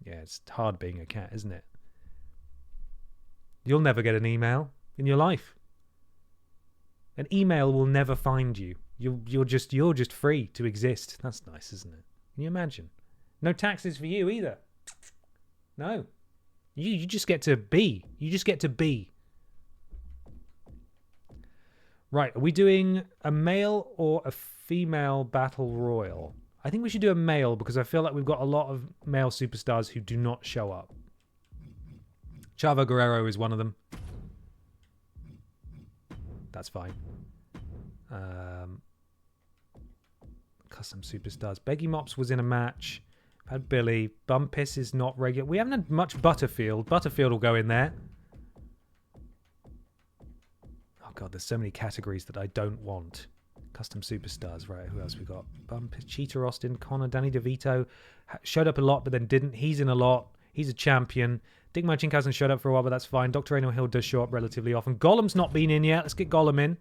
Yeah, it's hard being a cat, isn't it? You'll never get an email in your life. An email will never find you. You're just free to exist. That's nice, isn't it? Can you imagine? No taxes for you either. No. You just get to be. You just get to be. Right, are we doing a male or a female battle royal? I think we should do a male because I feel like we've got a lot of male superstars who do not show up. Chavo Guerrero is one of them. That's fine. Custom superstars. Beggy Mops was in a match. I've had Billy. Bumpus is not regular. We haven't had much Butterfield. Butterfield will go in there. Oh god, there's so many categories that I don't want. Custom superstars, right? Who else we got? Bumpus, Cheetah Austin, Connor, Danny DeVito. Showed up a lot, but then didn't. He's in a lot. He's a champion. Dick Merchant hasn't showed up for a while, but that's fine. Dr. Anil Hill does show up relatively often. Gollum's not been in yet. Let's get Gollum in.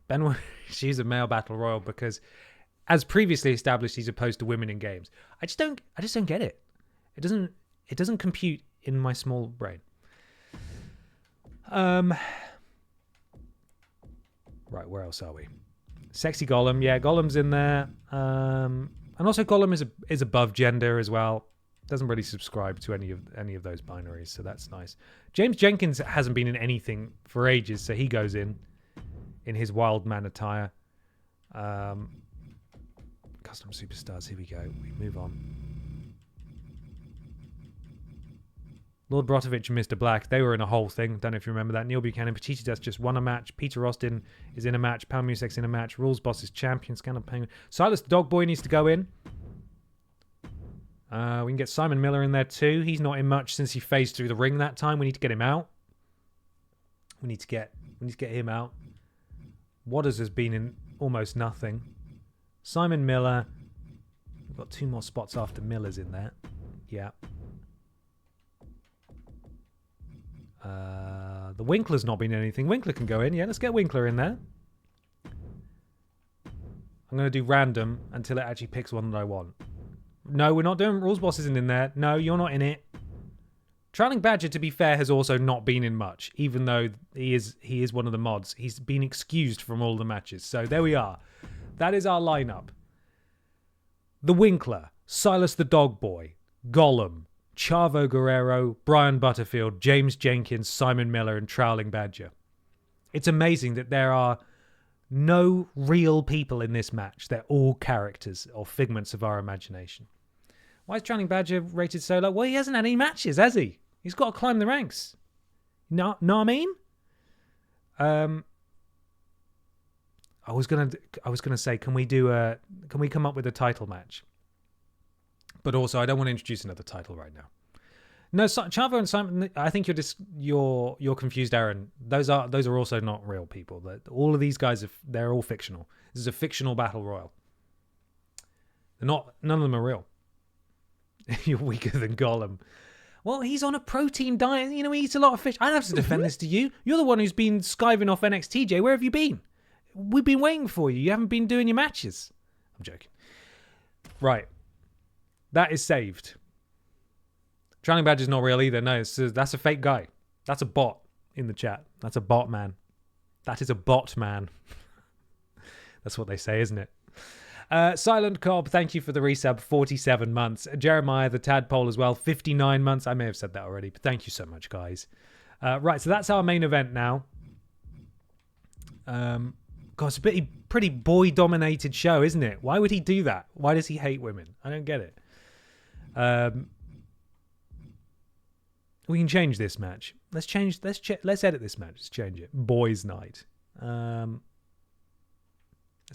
Ben, she's a male battle royal because, as previously established, he's opposed to women in games. I just don't get it. It doesn't compute in my small brain. Right, where else are we? Sexy Gollum, yeah, Gollum's in there. And also Gollum is above gender as well. Doesn't really subscribe to any of those binaries, so that's nice. James Jenkins hasn't been in anything for ages, so he goes in his wild man attire. Custom superstars, here we go. We move on. Lord Brotovich and Mr. Black, they were in a whole thing. Don't know if you remember that. Neil Buchanan, Petiti Death just won a match. Peter Austin is in a match. Pound Music's in a match. Rules Boss is champion. Scandal Penguin. Silas the Dog Boy needs to go in. We can get Simon Miller in there too. He's not in much since he phased through the ring that time. We need to get him out. We need to get him out. Waters has been in almost nothing. Simon Miller. We've got 2 more spots after Miller's in there. Yeah. The Winkler's not been in anything. Winkler can go in. Yeah, let's get Winkler in there. I'm going to do random until it actually picks one that I want. No, we're not doing... Rules Boss isn't in there. No, you're not in it. Trailing Badger, to be fair, has also not been in much, even though he is one of the mods. He's been excused from all the matches. So there we are. That is our lineup. The Winkler, Silas the Dog Boy, Gollum, Chavo Guerrero, Brian Butterfield, James Jenkins, Simon Miller, and Trowling Badger. It's amazing that there are no real people in this match. They're all characters or figments of our imagination. Why is Channing Badger rated so low? Well, he hasn't had any matches, has he? He's got to climb the ranks. Know what I mean? I was gonna say, can we come up with a title match? But also, I don't want to introduce another title right now. No, Chavo and Simon. I think you're confused, Aaron. Those are also not real people. All of these guys they're all fictional. This is a fictional battle royal. None of them are real. You're weaker than Gollum. Well, he's on a protein diet. You know, he eats a lot of fish. I don't have to defend this to you. You're the one who's been skiving off NXTJ. Where have you been? We've been waiting for you. You haven't been doing your matches. I'm joking. Right. That is saved. Channing Badger's not real either. No, that's a fake guy. That's a bot in the chat. That's a bot man. That is a bot man. That's what they say, isn't it? Silent Cobb, thank you for the resub, 47 months. Jeremiah, the tadpole as well, 59 months. I may have said that already, but thank you so much, guys. Right, so that's our main event now. God, it's a pretty boy-dominated show, isn't it? Why would he do that? Why does he hate women? I don't get it. We can change this match. Let's edit this match. Let's change it. Boys' night. Let's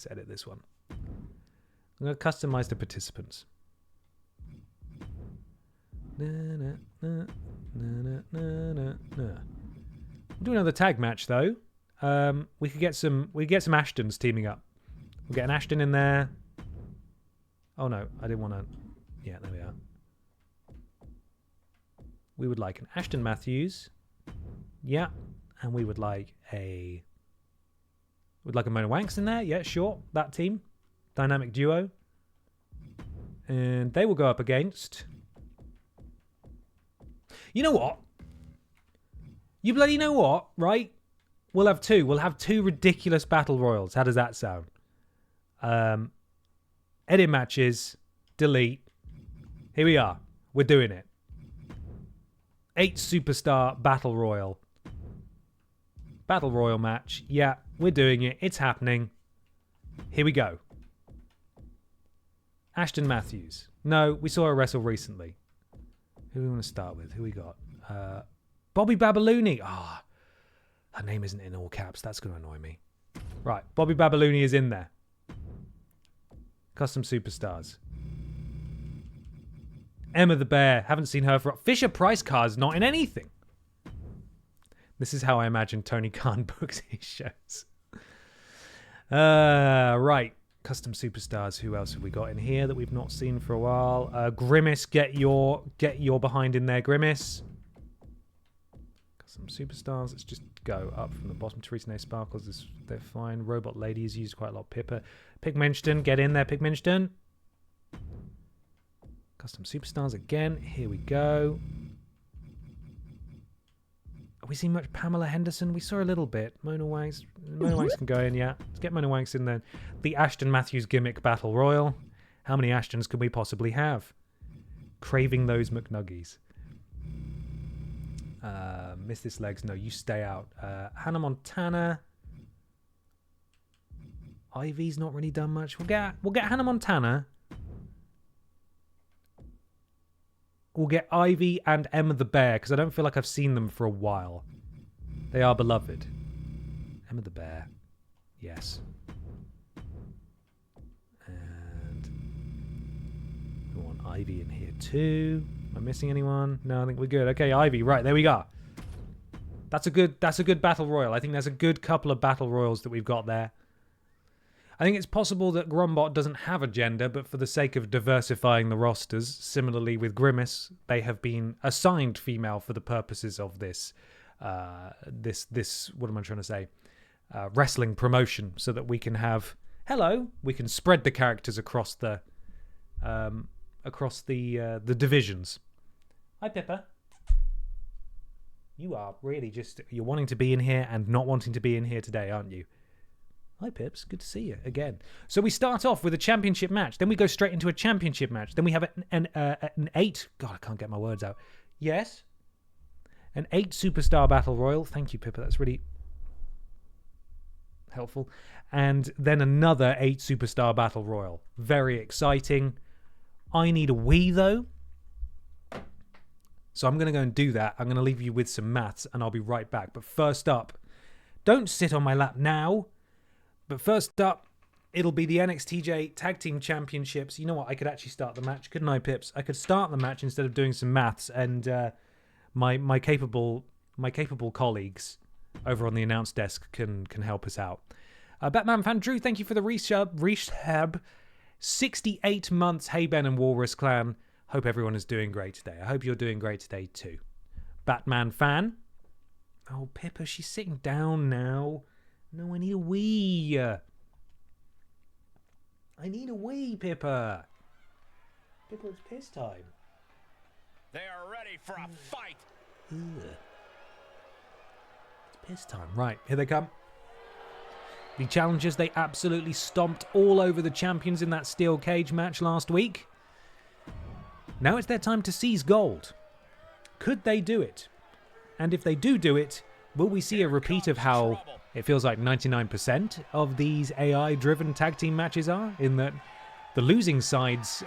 edit this one. I'm going to customize the participants. We'll do another tag match though. We could get some Ashtons teaming up. We'll get an Ashton in there. Oh no, I didn't want to. Yeah, there we are. We would like an Ashton Matthews. Yeah, and we would like a Mona Wanks in there. Yeah, sure. That team. Dynamic duo. And they will go up against... You know what? You bloody know what, right? We'll have two. We'll have two ridiculous battle royals. How does that sound? Edit matches. Delete. Here we are. We're doing it. 8 superstar battle royal. Battle royal match. Yeah, we're doing it. It's happening. Here we go. Ashton Matthews. No, we saw her wrestle recently. Who do we want to start with? Who we got? Bobby Babalooni. Ah, her name isn't in all caps. That's going to annoy me. Right, Bobby Babalooni is in there. Custom superstars. Emma the Bear. Haven't seen her for... Fisher Price cards not in anything. This is how I imagine Tony Khan books his shows. Right. Custom superstars. Who else have we got in here that we've not seen for a while? Grimace, get your behind in there, Grimace. Custom superstars. Let's just go up from the bottom. Teresa Nay Sparkles, they're fine. Robot Lady is used quite a lot. Pippa. Pigmenton, get in there, Pigmenton. Custom superstars again. Here we go. Have we seen much Pamela Henderson? We saw a little bit. Mona Wanks. Mona Wanks can go in, yeah. Let's get Mona Wanks in there. The Ashton Matthews gimmick battle royal. How many Ashtons could we possibly have? Craving those McNuggies. Miss this legs. No, you stay out. Hannah Montana. Ivy's not really done much. We'll get Hannah Montana. We'll get Ivy and Emma the Bear, because I don't feel like I've seen them for a while. They are beloved. Emma the Bear. Yes. And we want Ivy in here too. Am I missing anyone? No, I think we're good. Okay, Ivy. Right, there we go. That's a good battle royal. I think there's a good couple of battle royals that we've got there. I think it's possible that Grombot doesn't have a gender, but for the sake of diversifying the rosters, similarly with Grimace, they have been assigned female for the purposes of this, what am I trying to say? Wrestling promotion, so that we can have, we can spread the characters across the divisions. Hi, Pippa. You are really you're wanting to be in here and not wanting to be in here today, aren't you? Hi, Pips. Good to see you again. So we start off with a championship match. Then we go straight into a championship match. Then we have an 8... God, I can't get my words out. Yes? An 8 superstar battle royal. Thank you, Pippa. That's really helpful. And then another 8 superstar battle royal. Very exciting. I need a Wii, though. So I'm going to go and do that. I'm going to leave you with some maths, and I'll be right back. But first up, don't sit on my lap now. But first up, it'll be the NXTJ Tag Team Championships. You know what? I could actually start the match, couldn't I, Pips? I could start the match instead of doing some maths, and my capable colleagues over on the announce desk can help us out. Batman fan Drew, thank you for the rehab. 68 months. Hey Ben and Walrus Clan. Hope everyone is doing great today. I hope you're doing great today too. Batman fan. Oh, Pippa, she's sitting down now. No, I need a wee. I need a wee, Pippa. Pippa, it's piss time. They are ready for a fight. Ugh. It's piss time. Right, here they come. The challengers, they absolutely stomped all over the champions in that steel cage match last week. Now it's their time to seize gold. Could they do it? And if they do it, will we see a repeat of how it feels like 99% of these AI-driven tag team matches are? In that the losing side's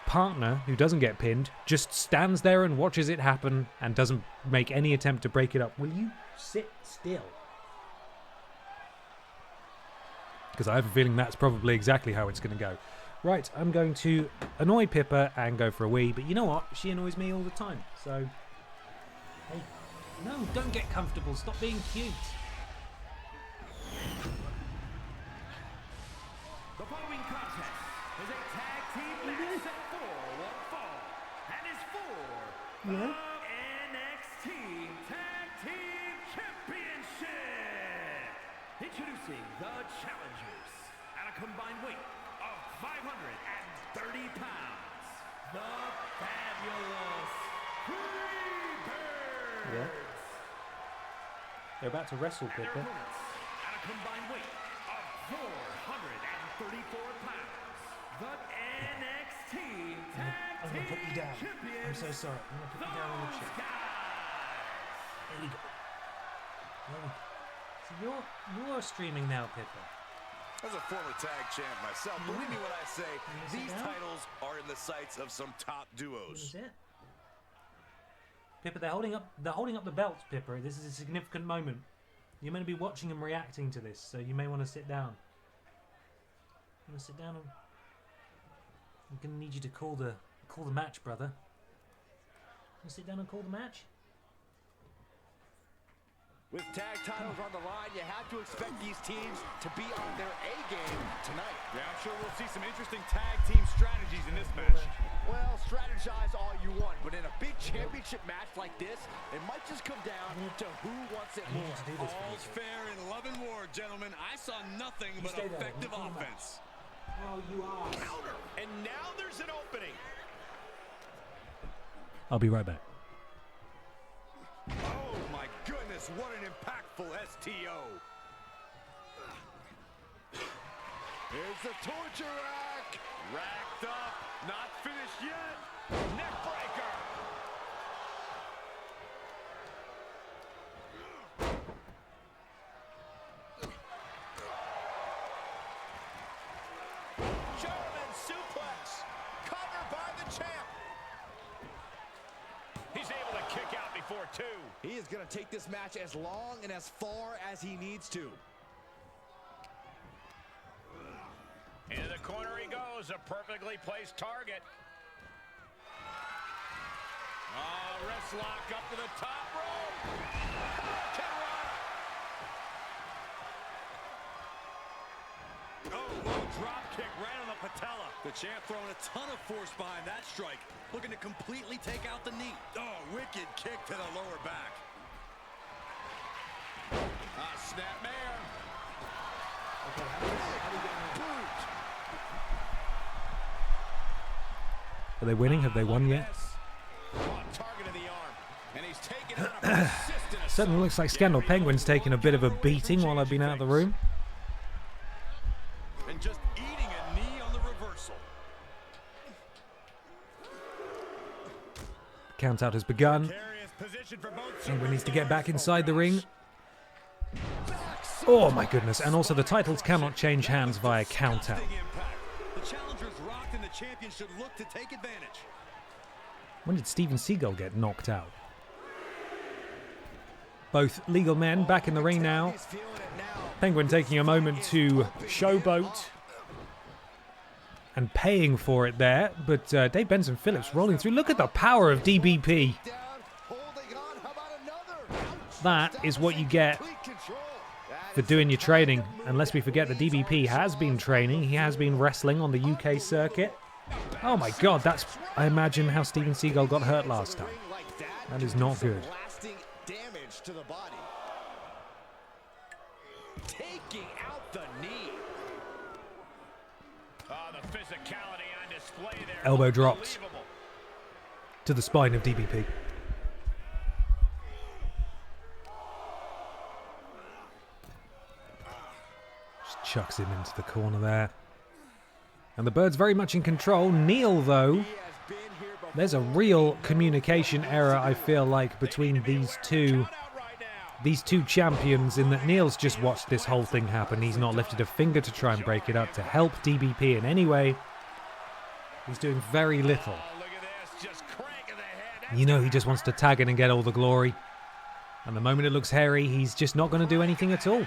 partner, who doesn't get pinned, just stands there and watches it happen and doesn't make any attempt to break it up. Will you sit still? Because I have a feeling that's probably exactly how it's going to go. Right, I'm going to annoy Pippa and go for a wee, but you know what? She annoys me all the time, so... Hey, no, don't get comfortable. Stop being cute. The following contest is a tag team match set for one fall and is for the NXT Tag Team Championship. Introducing the challengers at a combined weight of 530 pounds, the fabulous Freebirds. Yeah. They're about to wrestle, And their Pippa. opponents at a combined weight of 434 pounds, the NXT Tag I'm going to put you Team down. Champions, I'm so sorry. I'm going to put you down on the chair. There we go. There we go. So you're streaming now, Pippa. As a former tag champ myself, believe me when I say these titles are in the sights of some top duos. What is it? Pippa, they're holding up the belts, Pippa. This is a significant moment. You're meant to be watching them reacting to this, so you may want to sit down. You want to sit down? I'm gonna need you to call the match, brother. You want to sit down and call the match? With tag titles on the line, you have to expect these teams to be on their A game tonight. Yeah, I'm sure we'll see some interesting tag team strategies in this match. Well, strategize all you want, but in a big championship match like this, it might just come down to who wants it more. All's fair in love and war, gentlemen. I saw nothing but stay there. effective You call the offense. Oh, you are. And now there's an opening. I'll be right back. Oh my goodness, what an impactful STO. Here's the torture rack. Racked up, not finished yet. Neck breaker. German suplex. Covered by the champ. He's able to kick out before two. He is going to take this match as long and as far as he needs to. Into the corner he goes, a perfectly placed target. Oh, wrist lock up to the top rope. Oh, low drop kick right on the patella. The champ throwing a ton of force behind that strike. Looking to completely take out the knee. Oh, wicked kick to the lower back. Snapmare. Boot. Are they winning? Have they won yet? Oh, target of the arm. And he's taken out a persistent Certainly looks like Scandal Penguin's taking a bit of a beating while I've been out of the room. and just eating a knee on the reversal. Count out has begun. Precarious position for both Penguin needs to get back inside the ring. Oh my goodness, and also the titles cannot change hands via count out. Big impact. The challengers rocked and the the champion should look to take advantage. When did Steven Seagal get knocked out? Both legal men back in the ring now. Penguin taking a moment to showboat and paying for it there, but Dave Benson Phillips rolling through. Look at the power of DBP. That is what you get for doing your training. And lest we forget that DBP has been training. He has been wrestling on the UK circuit. Oh my God, that's, I imagine, how Steven Seagal got hurt last time. That is not good. Damage to the body. Taking out the knee. The physicality on display there. Elbow dropped to the spine of DBP. Just chucks him into the corner there. And the Bird's very much in control. Neil, though, there's a real communication error, I feel like, between these two champions, in that Neil's just watched this whole thing happen. He's not lifted a finger to try and break it up, to help DBP in any way. He's doing very little. You know, he just wants to tag in and get all the glory. And the moment it looks hairy, he's just not going to do anything at all.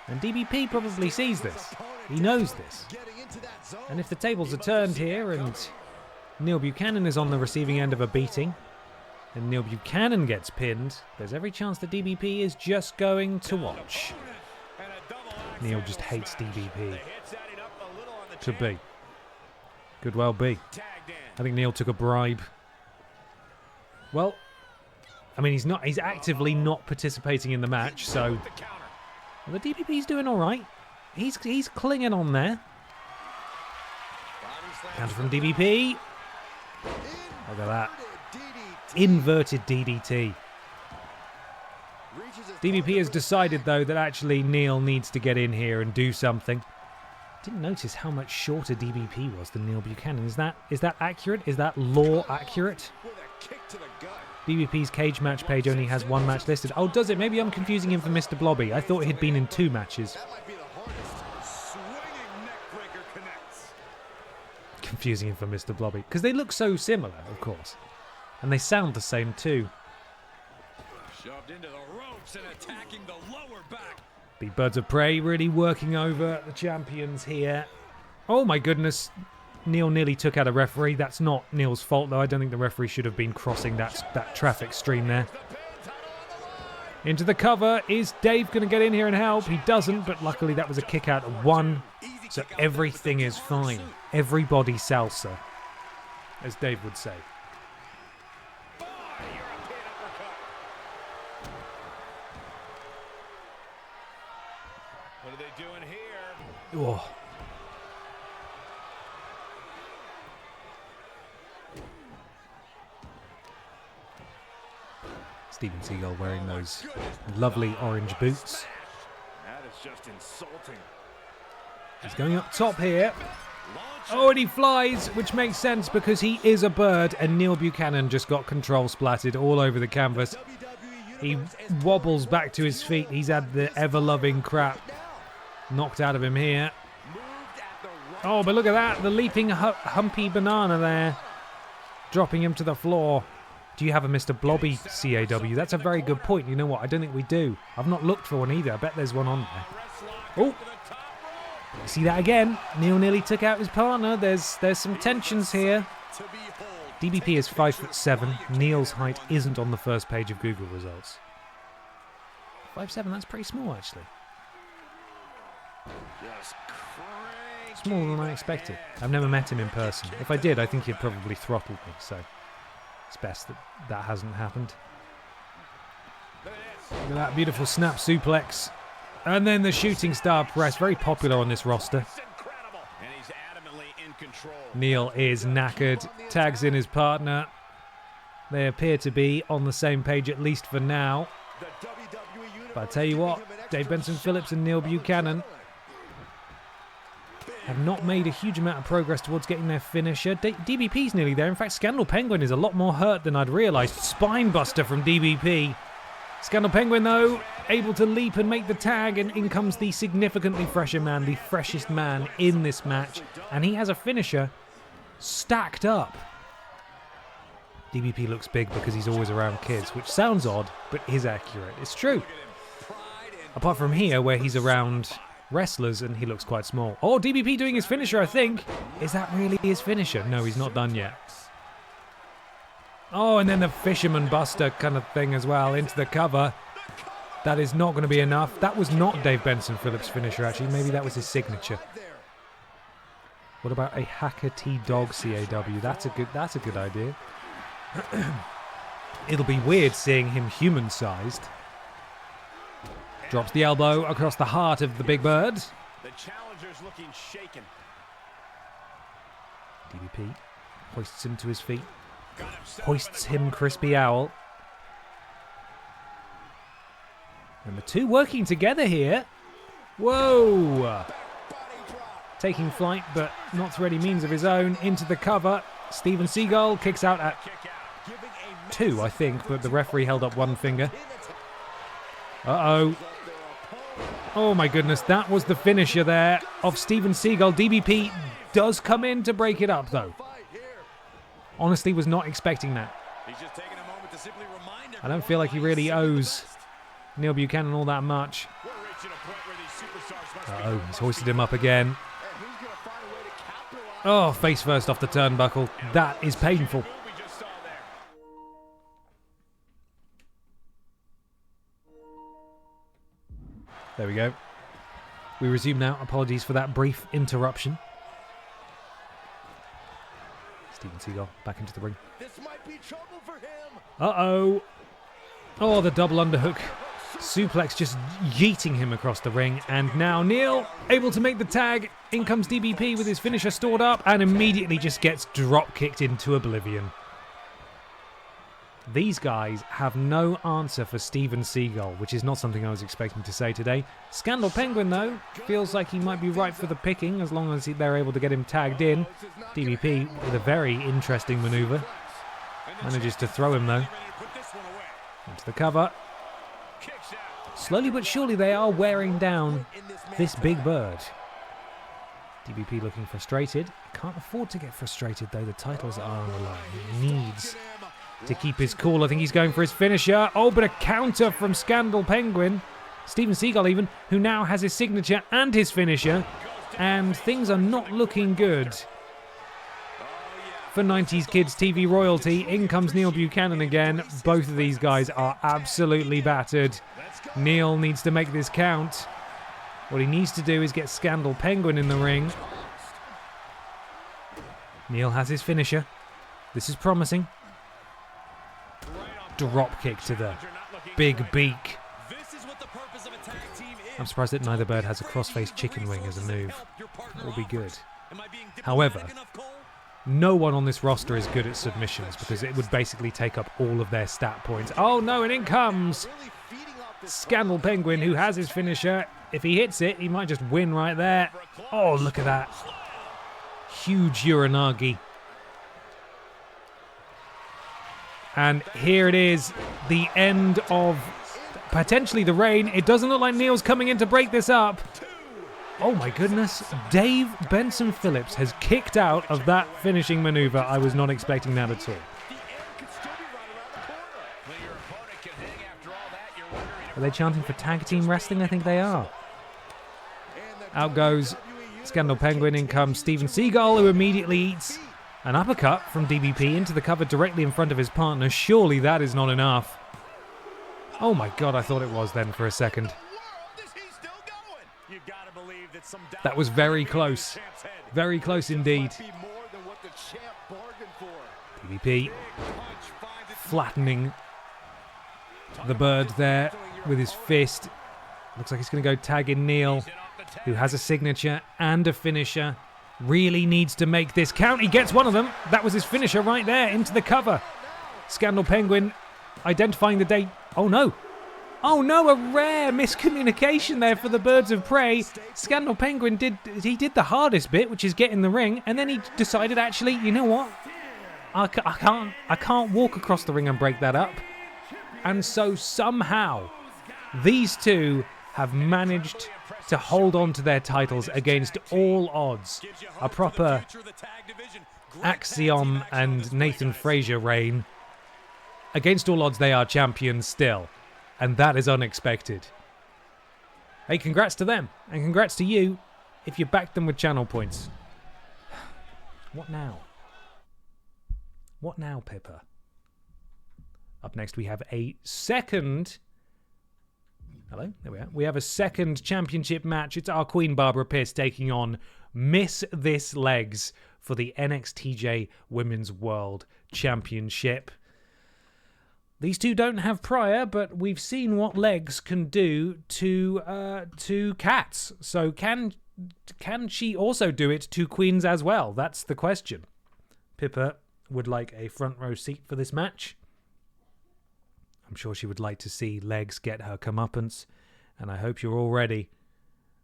And DBP probably sees this. He knows this. And if the tables are turned here and Neil Buchanan is on the receiving end of a beating, and Neil Buchanan gets pinned, there's every chance that DBP is just going to watch. Neil just hates DBP. Could be. Could well be. I think Neil took a bribe. Well, I mean, he's actively not participating in the match, so well, the DBP's doing all right. He's clinging on there. Counter from DBP. Look at that. Inverted DDT. DBP has decided, though, that actually Neil needs to get in here and do something. Didn't notice how much shorter DBP was than Neil Buchanan. Is that accurate? Is that law accurate? DBP's cage match page only has one match listed. Oh, does it? Maybe I'm confusing him for Mr. Blobby. I thought he'd been in 2 matches. Confusing him for Mr. Blobby. Because they look so similar, of course. And they sound the same too. Shoved into the ropes and attacking the lower back. The Birds of Prey really working over the champions here. Oh my goodness. Neil nearly took out a referee. That's not Neil's fault, though. I don't think the referee should have been crossing that traffic stream there. Into the cover. Is Dave going to get in here and help? He doesn't, but luckily that was a kick out of 1. So everything is fine. Everybody salsa, as Dave would say. What are they doing here? Oh. Steven Seagal wearing those lovely orange boots. That is just insulting. He's going up top here. Oh, and he flies, which makes sense because he is a bird, and Neil Buchanan just got control splattered all over the canvas. He wobbles back to his feet. He's had the ever-loving crap knocked out of him here. Oh, but look at that. The leaping humpy banana there. Dropping him to the floor. Do you have a Mr. Blobby CAW? That's a very good point. You know what? I don't think we do. I've not looked for one either. I bet there's one on there. Oh. See that again? Neil nearly took out his partner. There's some tensions here. DBP is 5'7". Neil's height isn't on the first page of Google results. 5'7", that's pretty small, actually. Smaller than I expected. I've never met him in person. If I did, I think he'd probably throttled me, so it's best that hasn't happened. Look at that beautiful snap suplex. And then the shooting star press, very popular on this roster. Neil is knackered, tags in his partner. They appear to be on the same page, at least for now. But I tell you what, Dave Benson Phillips and Neil Buchanan have not made a huge amount of progress towards getting their finisher. DBP's nearly there. In fact, Scandal Penguin is a lot more hurt than I'd realised. Spinebuster from DBP. Scandal Penguin, though, able to leap and make the tag, and in comes the significantly fresher man, the freshest man in this match. And he has a finisher stacked up. DBP looks big because he's always around kids, which sounds odd, but is accurate. It's true. Apart from here, where he's around wrestlers and he looks quite small. Oh, DBP doing his finisher, I think. Is that really his finisher? No, he's not done yet. Oh, and then the Fisherman Buster kind of thing as well into the cover. That is not going to be enough. That was not Dave Benson Phillips' finisher, actually. Maybe that was his signature. What about a Hacker T-Dog CAW? That's a good idea. It'll be weird seeing him human-sized. Drops the elbow across the heart of the Big Bird. The challenger's looking shaken. DBP hoists him to his feet. Hoists him Crispy Owl. And the two working together here. Whoa! Taking flight, but not through any means of his own. Into the cover. Steven Seagal kicks out at 2, I think, but the referee held up one finger. Uh-oh. Oh my goodness, that was the finisher there of Steven Seagal. DBP does come in to break it up, though. Honestly, was not expecting that. I don't feel like he really owes Neil Buchanan all that much. Uh-oh, he's hoisted him up again. Oh, face first off the turnbuckle. That is painful. There we go. We resume now. Apologies for that brief interruption. Steven Seagal back into the ring. This might be trouble for him. Uh-oh. Oh, the double underhook. Suplex just yeeting him across the ring. And now Neil able to make the tag. In comes DBP with his finisher stored up and immediately just gets drop kicked into oblivion. These guys have no answer for Steven Seagal, which is not something I was expecting to say today. Scandal Penguin, though, feels like he might be ripe for the picking as long as they're able to get him tagged in. DBP with a very interesting maneuver. Manages to throw him, though. Into the cover. Slowly but surely they are wearing down this Big Bird. DBP looking frustrated. Can't afford to get frustrated, though. The titles are on the line. He needs to keep his cool. I think he's going for his finisher. Oh, but a counter from Scandal Penguin. Steven Seagal even, who now has his signature and his finisher. And things are not looking good for 90s Kids TV royalty. In comes Neil Buchanan again. Both of these guys are absolutely battered. Neil needs to make this count. What he needs to do is get Scandal Penguin in the ring. Neil has his finisher. This is promising. Drop kick to the big beak. I'm surprised that neither bird has a crossface chicken wing as a move. That will be good. However, no one on this roster is good at submissions because it would basically take up all of their stat points. Oh no, and in comes Scandal Penguin, who has his finisher. If he hits it, he might just win right there. Oh, look at that. Huge Uranagi. And here it is, the end of potentially the reign. It doesn't look like Neil's coming in to break this up. Oh my goodness, Dave Benson Phillips has kicked out of that finishing maneuver. I was not expecting that at all. Are they chanting for tag team wrestling? I think they are. Out goes Scandal Penguin. In comes Steven Seagal, who immediately eats an uppercut from DBP into the cover directly in front of his partner. Surely that is not enough. Oh my god, I thought it was then for a second. That was very close. Very close indeed. DBP flattening the bird there with his fist. Looks like he's going to go tag in Neil, who has a signature and a finisher. Really needs to make this count. He gets one of them. That was his finisher right there into the cover. Scandal Penguin identifying the date. Oh no. Oh no, a rare miscommunication there for the Birds of Prey. Scandal Penguin did the hardest bit, which is get in the ring, and then he decided, actually, you know what? I can't walk across the ring and break that up. And so somehow these two have managed to hold on to their titles against all odds. A proper Axiom and Nathan Frazier reign. Against all odds, they are champions still. And that is unexpected. Hey, congrats to them. And congrats to you if you backed them with channel points. What now? What now, Pippa? Up next, we have a second... Hello, there we are. We have a second championship match. It's our Queen Barbara Pierce taking on Miss This Legs for the NXTJ Women's World Championship. These two don't have prior, but we've seen what Legs can do to cats. So can she also do it to queens as well? That's the question. Pippa would like a front row seat for this match. I'm sure she would like to see Legs get her comeuppance, and I hope you're all ready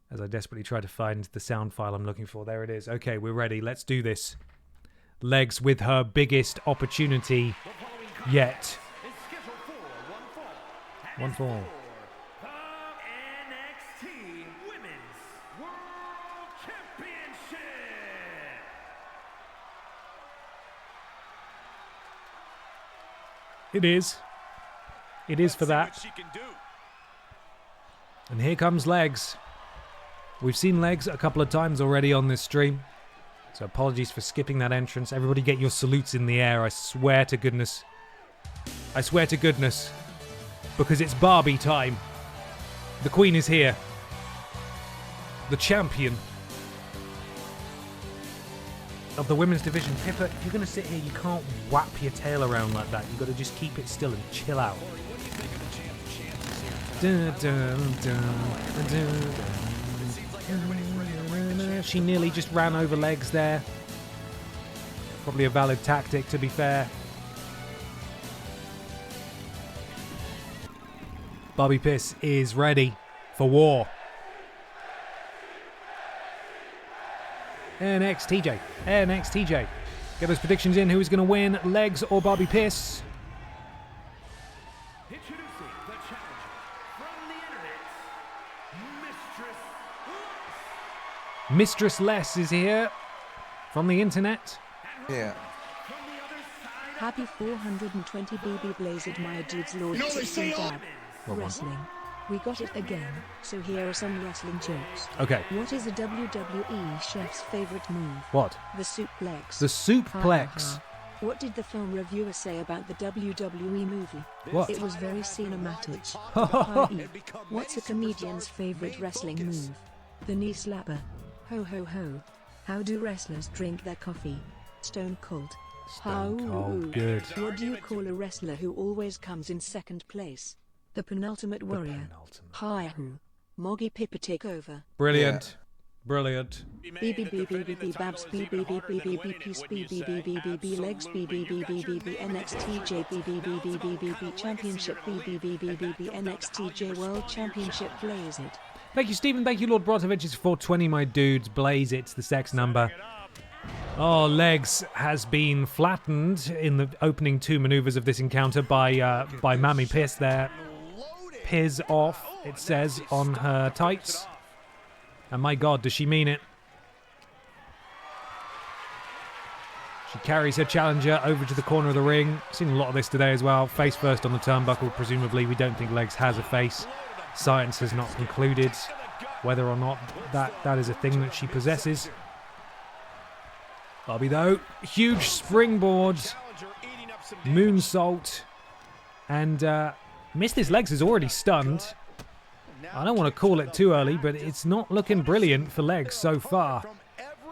as I desperately try to find the sound file I'm looking for. There it is. Okay, we're ready. Let's do this. Legs with her biggest opportunity yet. One fall. NXT Women's World Championship. It is. It is for that. And here comes Legs. We've seen Legs a couple of times already on this stream, so apologies for skipping that entrance. Everybody get your salutes in the air, I swear to goodness. I swear to goodness. Because it's Barbie time. The Queen is here. The champion of the women's division. Pippa, if you're going to sit here, you can't whap your tail around like that. You've got to just keep it still and chill out. She nearly just ran over Legs there. Probably a valid tactic, to be fair. Barbie Pierce is ready for war. NXTJ. NXTJ. Get those predictions in. Who's going to win? Legs or Barbie Pierce? Introducing the challenger from the internet, Mistress Les is here from the internet. Yeah. Happy 420 BB Blazed my dudes Lord Sixteen Dab. Wrestling. We got it again, so here are some wrestling jokes. Okay. What is a WWE chef's favorite move? What? The suplex. The suplex. What did the film reviewer say about the WWE movie? What? It was very cinematic. What's a comedian's favorite wrestling move? The knee slapper. Ho ho ho. How do wrestlers drink their coffee? Stone cold. Stone cold. Good. What do you call a wrestler who always comes in second place? The penultimate warrior. Hi-ho. Moggy Pippa take over. Brilliant. Brilliant. BBBBBB Babs BBBBBB Peace BBBBBB Legs BBBBBB NXTJ BBBBBB Championship BBBBBB NXTJ World Championship Blaze it. Thank you, Stephen. Thank you, Lord Brotovich. It's 420, my dudes. Blaze it's the sex number. Oh, Legs has been flattened in the opening two maneuvers of this encounter by Mammy Pierce there. Piss off, it says on her tights. And my God, does she mean it? She carries her challenger over to the corner of the ring. Seen a lot of this today as well. Face first on the turnbuckle, presumably. We don't think Legs has a face. Science has not concluded whether or not that is a thing that she possesses. Barbie, though, huge springboard, moonsault, and Miss This Legs is already stunned. I don't want to call it too early, but it's not looking brilliant for Legs so far.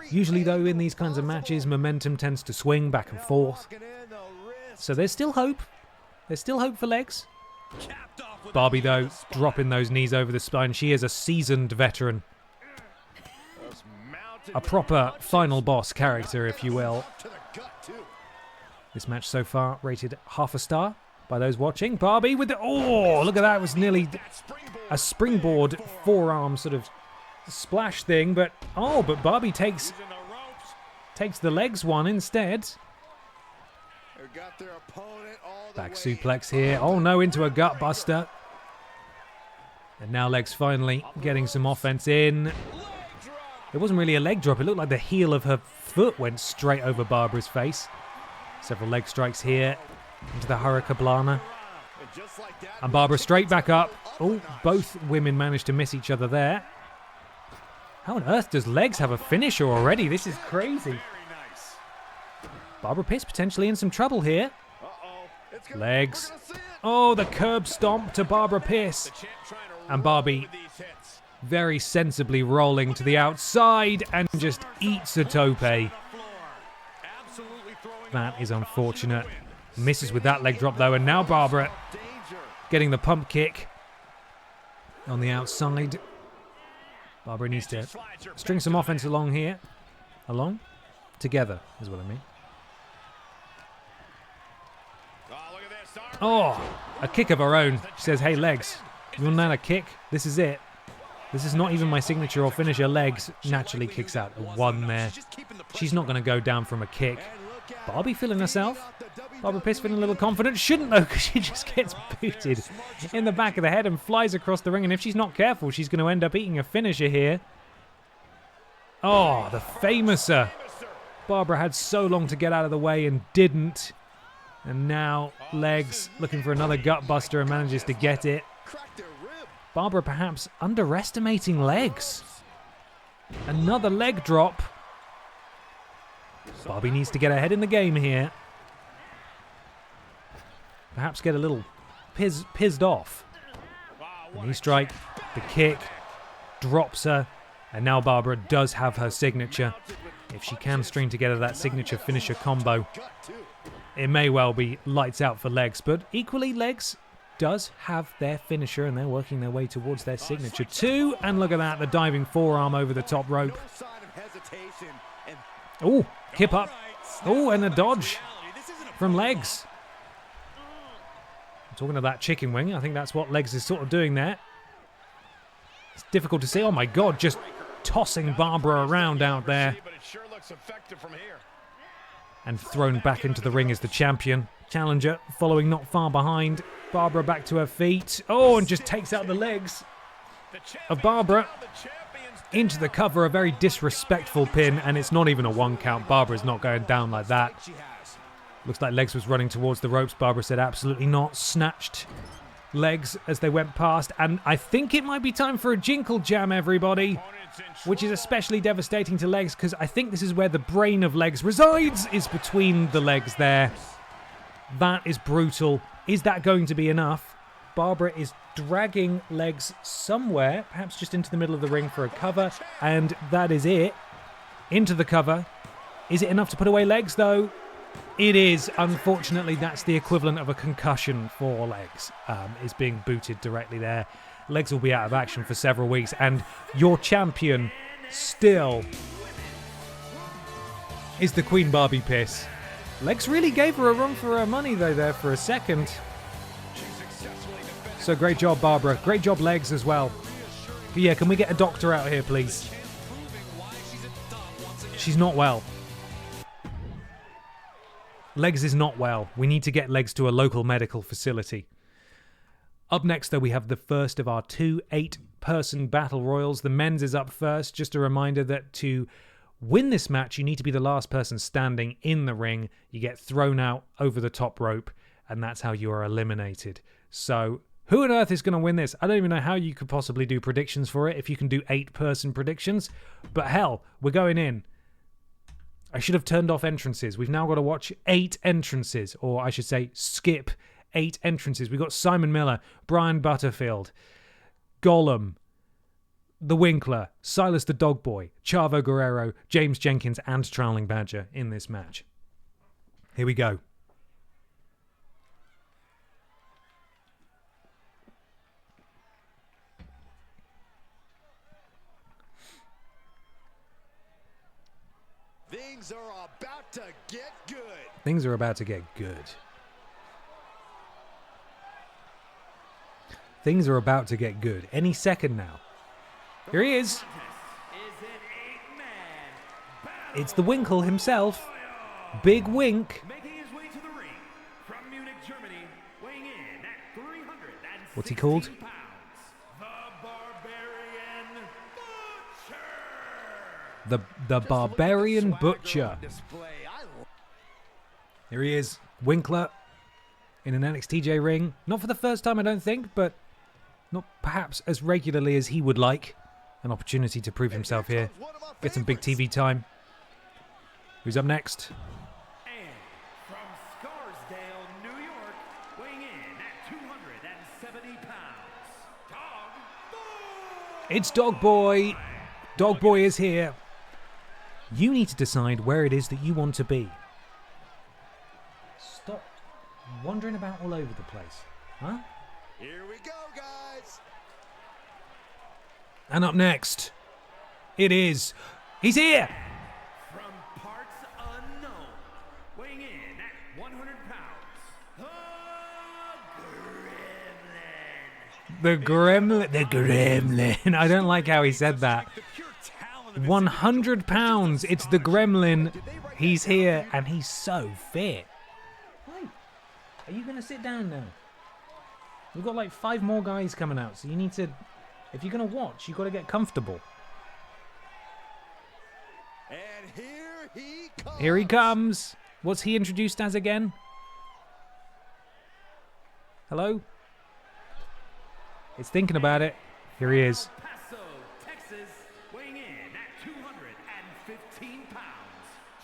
Usually, though, in these kinds of matches, momentum tends to swing back and forth. So there's still hope. There's still hope for Legs. Barbie, though, dropping those knees over the spine. She is a seasoned veteran. A proper final boss character, if you will. This match so far rated half a star by those watching. Barbie with the... Oh, look at that. It was nearly a springboard forearm sort of splash thing. But Barbie takes the Legs one instead. Back suplex here. Oh, no, into a gut buster. And now Legs finally getting some offense in. It wasn't really a leg drop. It looked like the heel of her foot went straight over Barbara's face. Several leg strikes here into the Hurricanrana. And Barbara straight back up. Oh, both women managed to miss each other there. How on earth does Legs have a finisher already? This is crazy. Barbara Pierce potentially in some trouble here. Legs. Oh, the curb stomp to Barbara Pierce. And Barbie very sensibly rolling to the outside and just eats a tope. That is unfortunate. Misses with that leg drop though, and now Barbara getting the pump kick on the outside. Barbara needs to string some offense along here. Along? Together is what I mean. Oh, a kick of her own. She says, hey, Legs, you want that a kick? This is it. This is not even my signature or finisher. Legs naturally kicks out a 1 there. She's not going to go down from a kick. Barbie feeling herself. Barbara Pierce feeling a little confident. Shouldn't though, because she just gets booted in the back of the head and flies across the ring. And if she's not careful, she's going to end up eating a finisher here. Oh, the famouser. Barbara had so long to get out of the way and didn't. And now Legs looking for another gut buster and manages to get it. Barbara perhaps underestimating Legs. Another leg drop. Barbie needs to get ahead in the game here. Perhaps get a little pizzed off. The knee strike, the kick, drops her. And now Barbara does have her signature. If she can string together that signature finisher combo, it may well be lights out for Legs. But equally, Legs does have their finisher and they're working their way towards their signature too. And look at that, the diving forearm over the top rope. Oh, kip up. Oh, and a dodge from Legs. I'm talking of that chicken wing. I think that's what Legs is sort of doing there. It's difficult to see. Oh my God, just tossing Barbara around out there. And thrown back into the ring as the champion. Challenger following not far behind. Barbara back to her feet. Oh, and just takes out the legs of Barbara into the cover. A very disrespectful pin, and it's not even a 1 count. Barbara's not going down like that. Looks like Legs was running towards the ropes. Barbara said absolutely not. Snatched Legs as they went past, and I think it might be time for a jinkle jam, everybody, which is especially devastating to Legs because I think this is where the brain of Legs resides, is between the legs there. That is brutal. Is that going to be enough? Barbara is dragging Legs somewhere, perhaps just into the middle of the ring for a cover, and that is it. Into the cover. Is it enough to put away Legs, though? It is. Unfortunately, that's the equivalent of a concussion for Legs, is being booted directly there. Legs will be out of action for several weeks, and your champion still is the Queen Barbie Pierce. Legs really gave her a run for her money, though, there for a second. So great job, Barbara. Great job, Legs, as well. But yeah, can we get a doctor out here, please? She's not well. Legs is not well. We need to get Legs to a local medical facility. Up next, though, we have the first of our 2 8-person battle royals. The men's is up first. Just a reminder that to win this match, you need to be the last person standing in the ring. You get thrown out over the top rope, and that's how you are eliminated. So, who on earth is going to win this? I don't even know how you could possibly do predictions for it if you can do 8-person predictions. But hell, we're going in. I should have turned off entrances. We've now got to watch 8 entrances, or I should say skip 8 entrances. We've got Simon Miller, Brian Butterfield, Gollum, The Winkler, Silas the Dog Boy, Chavo Guerrero, James Jenkins, and Trowling Badger in this match. Here we go. Things are about to get good. Things are about to get good. Things are about to get good. Any second now. Here he is. It's the Winkle himself. Big Wink. Making his way to the ring from Munich, Germany, weighing in at 316 What's he called? pounds, the The Barbarian Butcher. Here he is, Winkler, in an NXTJ ring. Not for the first time, I don't think, but not perhaps as regularly as he would like. An opportunity to prove himself here. Get some big TV time. Who's up next? And from Scarsdale, New York, weighing in at 270 pounds, Dog Boy! It's Dog Boy. Dog Boy is here. You need to decide where it is that you want to be. Stop wandering about all over the place. Huh? Here we go, guys. And up next, it is... He's here! From parts unknown, weighing in at 100 pounds, The Gremlin. I don't like how he said that. 100 pounds. It's the Gremlin. He's here and he's so fit. Hey, are you going to sit down now? We've got like 5 more guys coming out, so you need to... If you're going to watch, you've got to get comfortable. And here he comes. Here he comes. What's he introduced as again? Hello? It's thinking about it. Here he is. Paso, Texas, weighing in at 215 pounds,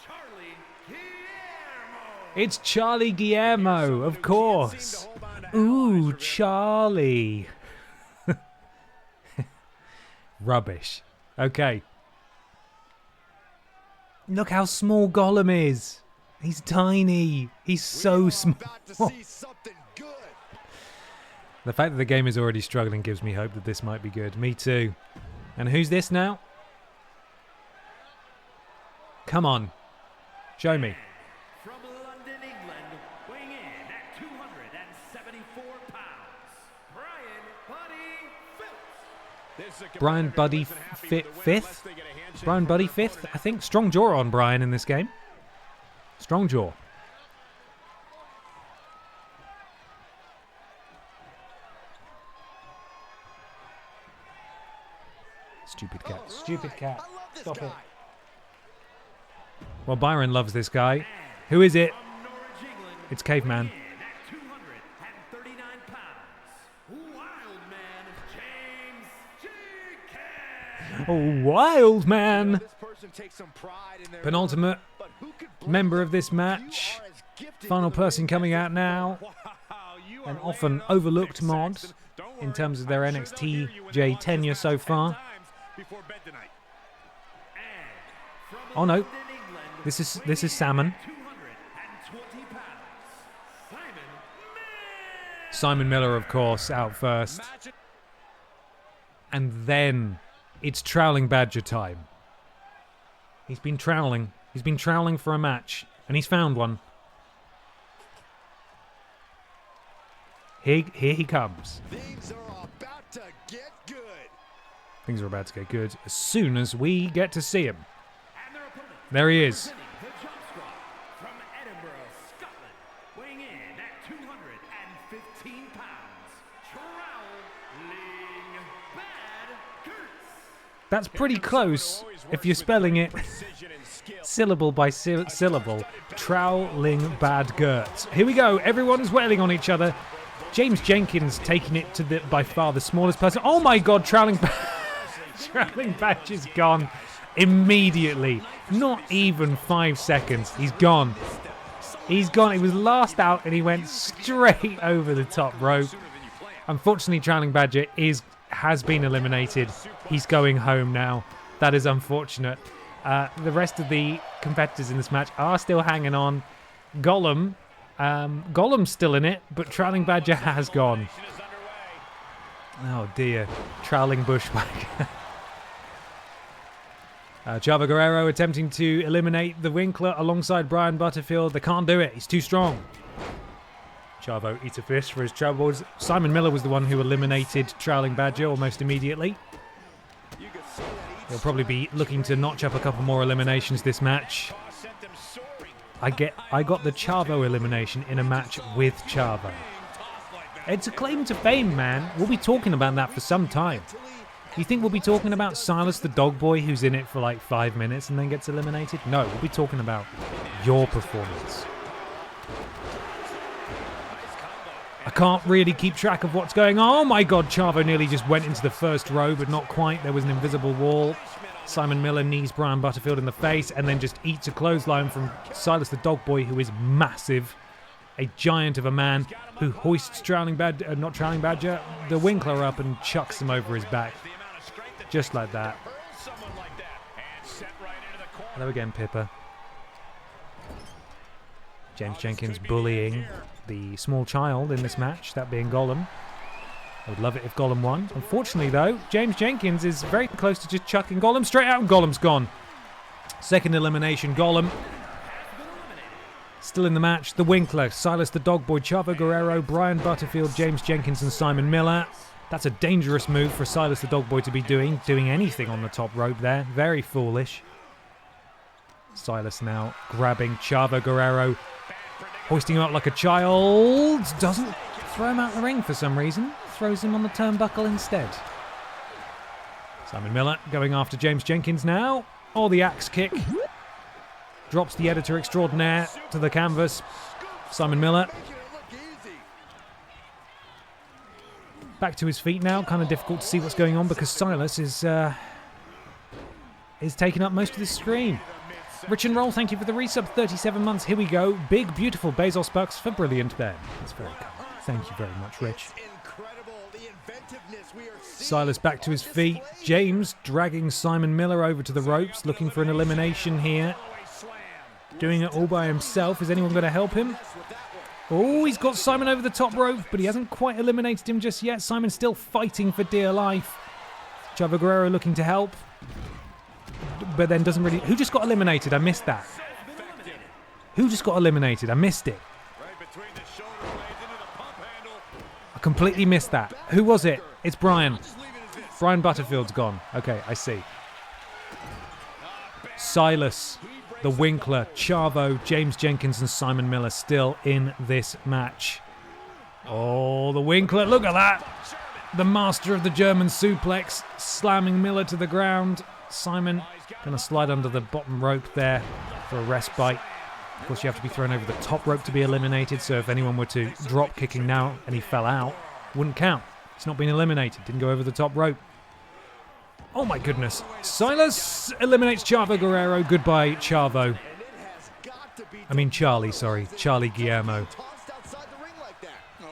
Charlie Guillermo. It's Charlie Guillermo, of course. Ooh, Charlie. Rubbish. Okay. Look how small Gollum is. He's tiny. He's so small. The fact that the game is already struggling gives me hope that this might be good. Me too. And who's this now? Come on. Show me. From London, England, weighing in at 274 pounds, Brian Buddy fifth. Brian Buddy fifth, I think. Strong jaw on Brian in this game. Strong jaw. Stupid cat. Stupid cat. Stop it. Well, Byron loves this guy. Who is it? It's Caveman. Oh, Wild Man. Penultimate member of this match. Final person coming out now. An often overlooked mod in terms of their NXTJ tenure so far. Oh no, this is Salmon. Simon Miller, of course, out first. And then it's Troweling Badger time. He's been troweling. He's been troweling for a match, and he's found one. Here he comes. Things are about to get good. Things are about to get good as soon as we get to see him. There he is. From Edinburgh, Scotland, weighing in at 215 pounds, Troweling Badger. That's pretty close if you're spelling it syllable by syllable. Troweling Badger. Here we go. Everyone's wailing on each other. James Jenkins taking it to the by far the smallest person. Oh my God, Troweling Badger's gone immediately. Not even 5 seconds. He's gone. He's gone. He was last out and he went straight over the top rope. Unfortunately, Troweling Badger has been eliminated. He's going home now. That is unfortunate. The rest of the competitors in this match are still hanging on. Gollum's still in it, but Troweling Badger has gone. Oh dear. Troweling Bushwhacker. Chavo Guerrero attempting to eliminate the Winkler alongside Brian Butterfield. They can't do it. He's too strong. Chavo eats a fish for his troubles. Simon Miller was the one who eliminated Troweling Badger almost immediately. He'll probably be looking to notch up a couple more eliminations this match. I got the Chavo elimination in a match with Chavo. It's a claim to fame, man. We'll be talking about that for some time. You think we'll be talking about Silas the Dog Boy, who's in it for like 5 minutes and then gets eliminated? No, we'll be talking about your performance. I can't really keep track of what's going on. Oh my god, Chavo nearly just went into the first row, but not quite. There was an invisible wall. Simon Miller knees Brian Butterfield in the face and then just eats a clothesline from Silas the Dog Boy, who is massive. A giant of a man who hoists the Winkler up and chucks him over his back. Just like that. Hello again, Pippa. James Jenkins bullying the small child in this match, that being Gollum. I would love it if Gollum won. Unfortunately, though, James Jenkins is very close to just chucking Gollum straight out, and Gollum's gone. Second elimination, Gollum. Still in the match, the Winkler, Silas the Dog Boy, Chavo Guerrero, Brian Butterfield, James Jenkins and Simon Miller. That's a dangerous move for Silas the Dog Boy to be doing anything on the top rope there. Very foolish. Silas now grabbing Chavo Guerrero, hoisting him up like a child. Doesn't throw him out the ring for some reason. Throws him on the turnbuckle instead. Simon Miller going after James Jenkins now. Oh, the axe kick. Drops the editor extraordinaire to the canvas. Simon Miller. Back to his feet now. Kind of difficult to see what's going on because Silas is taking up most of the screen. Rich and Roll, thank you for the resub. 37 months. Here we go. Big, beautiful Bezos bucks for brilliant there. That's very kind. Thank you very much, Rich. Silas back to his feet. James dragging Simon Miller over to the ropes, looking for an elimination here. Doing it all by himself. Is anyone going to help him? Oh, he's got Simon over the top rope, but he hasn't quite eliminated him just yet. Simon's still fighting for dear life. Chavo Guerrero looking to help, but then doesn't really... Who just got eliminated? I missed that. Who just got eliminated? I missed it. I completely missed that. Who was it? It's Brian. Brian Butterfield's gone. Okay, I see. Silas, the Winkler, Chavo, James Jenkins and Simon Miller still in this match. Oh, the Winkler, look at that. The master of the German suplex, slamming Miller to the ground. Simon going to slide under the bottom rope there for a respite. Of course, you have to be thrown over the top rope to be eliminated, so if anyone were to drop kicking now and he fell out, wouldn't count. He's not been eliminated, didn't go over the top rope. Oh my goodness. Silas eliminates Chavo Guerrero. Goodbye, Chavo. I mean Charlie, sorry. Charlie Guillermo.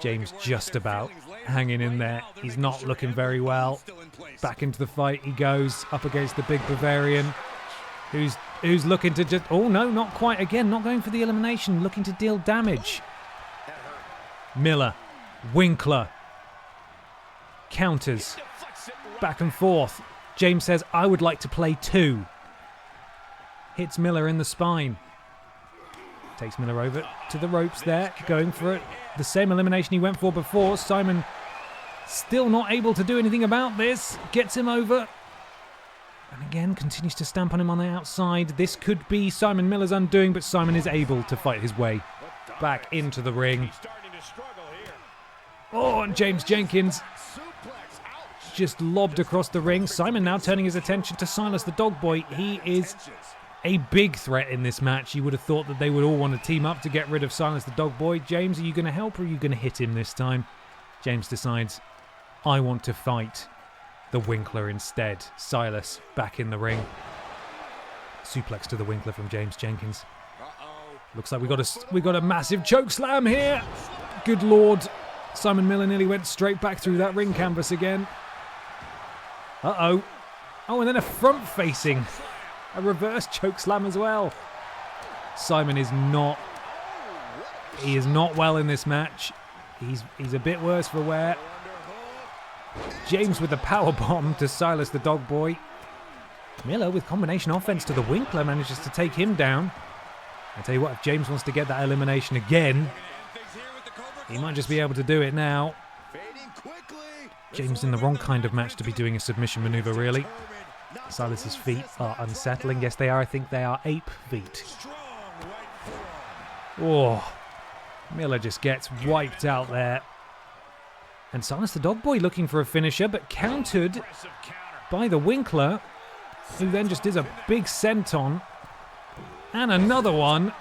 James just about hanging in there. He's not looking very well. Back into the fight he goes, up against the big Bavarian, who's looking to just... Oh no, not quite again. Not going for the elimination. Looking to deal damage. Miller. Winkler. Counters. Back and forth. James says, I would like to play two. Hits Miller in the spine. Takes Miller over to the ropes there, going for it. The same elimination he went for before. Simon still not able to do anything about this. Gets him over. And again, continues to stamp on him on the outside. This could be Simon Miller's undoing, but Simon is able to fight his way back into the ring. Oh, and James Jenkins just lobbed across the ring. Simon now turning his attention to Silas the Dog Boy. He is a big threat in this match. You would have thought that they would all want to team up to get rid of Silas the Dog Boy. James, are you going to help or are you going to hit him this time? James decides, I want to fight the Winkler instead. Silas back in the ring. Suplex to the Winkler from James Jenkins. Looks like we got a massive choke slam here. Good Lord. Simon Miller nearly went straight back through that ring canvas again. Uh-oh. Oh, and then a front-facing. A reverse choke slam as well. Simon is not... He is not well in this match. He's a bit worse for wear. James with the powerbomb to Silas the Dog Boy. Miller with combination offense to the Winkler manages to take him down. I tell you what, if James wants to get that elimination again, he might just be able to do it now. James in the wrong kind of match to be doing a submission maneuver, really. Silas's feet are unsettling. Yes, they are. I think they are ape feet. Oh, Miller just gets wiped out there. And Silas the Dog Boy looking for a finisher, but countered by the Winkler, who then just does a big senton. And another one.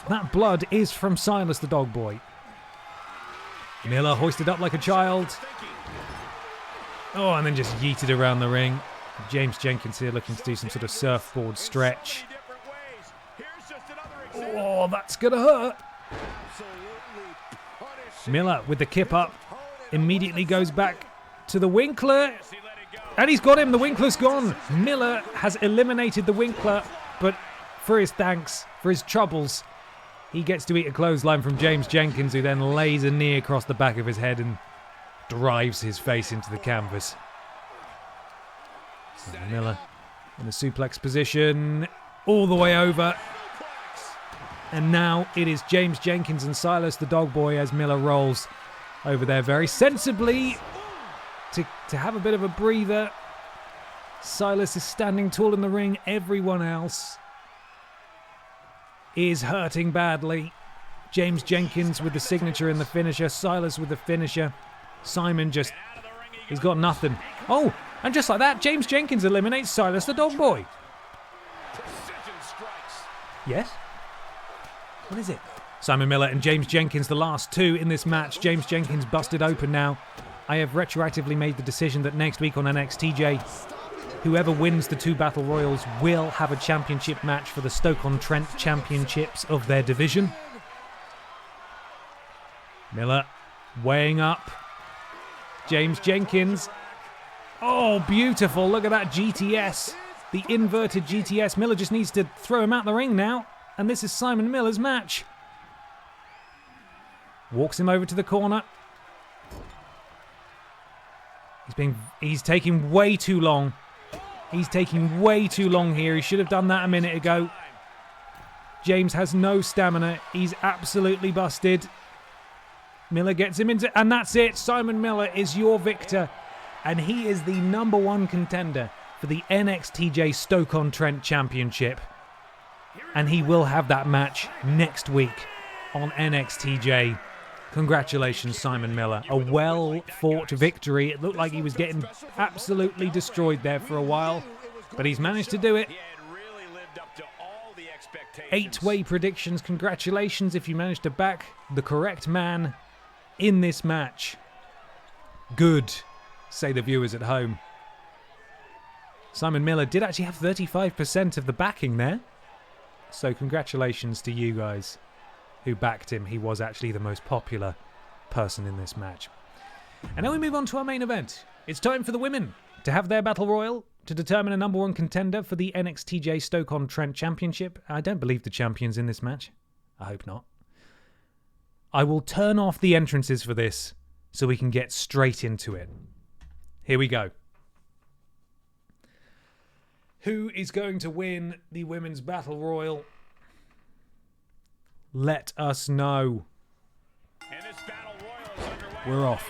That blood is from Silas the Dog Boy. Miller hoisted up like a child. Oh, and then just yeeted around the ring. James Jenkins here looking to do some sort of surfboard stretch. Oh, that's going to hurt. Miller with the kip up. Immediately goes back to the Winkler. And he's got him. The Winkler's gone. Miller has eliminated the Winkler. But for his thanks, for his troubles, he gets to eat a clothesline from James Jenkins, who then lays a knee across the back of his head and drives his face into the canvas. Miller in the suplex position, all the way over. And now it is James Jenkins and Silas the Dog Boy as Miller rolls over there very sensibly to have a bit of a breather. Silas is standing tall in the ring. Everyone else is hurting badly. James Jenkins with the signature and the finisher. Silas with the finisher. Simon just, he's got nothing. Oh, and just like that, James Jenkins eliminates Silas the Dog Boy. Yes? What is it? Simon Miller and James Jenkins, the last two in this match. James Jenkins busted open now. I have retroactively made the decision that next week on NXTJ, whoever wins the 2 Battle Royals will have a championship match for the Stoke-on-Trent championships of their division. Miller weighing up. James Jenkins. Oh, beautiful. Look at that GTS. The inverted GTS. Miller just needs to throw him out the ring now. And this is Simon Miller's match. Walks him over to the corner. He's taking way too long. He's taking way too long here. He should have done that a minute ago. James has no stamina. He's absolutely busted. Miller gets him into... And that's it. Simon Miller is your victor. And he is the #1 contender for the NXTJ Stoke-on-Trent Championship. And he will have that match next week on NXTJ. Congratulations, Simon Miller. A well-fought victory. It looked like he was getting absolutely destroyed there for a while, but he's managed to do it. 8-way predictions. Congratulations if you managed to back the correct man in this match. Good, say the viewers at home. Simon Miller did actually have 35% of the backing there. So congratulations to you guys who backed him. He was actually the most popular person in this match. And now we move on to our main event. It's time for the women to have their battle royal to determine a #1 contender for the NXTJ Stoke-on-Trent Championship. I don't believe the champion's in this match. I hope not. I will turn off the entrances for this so we can get straight into it. Here we go. Who is going to win the women's battle royal? Let us know. We're off.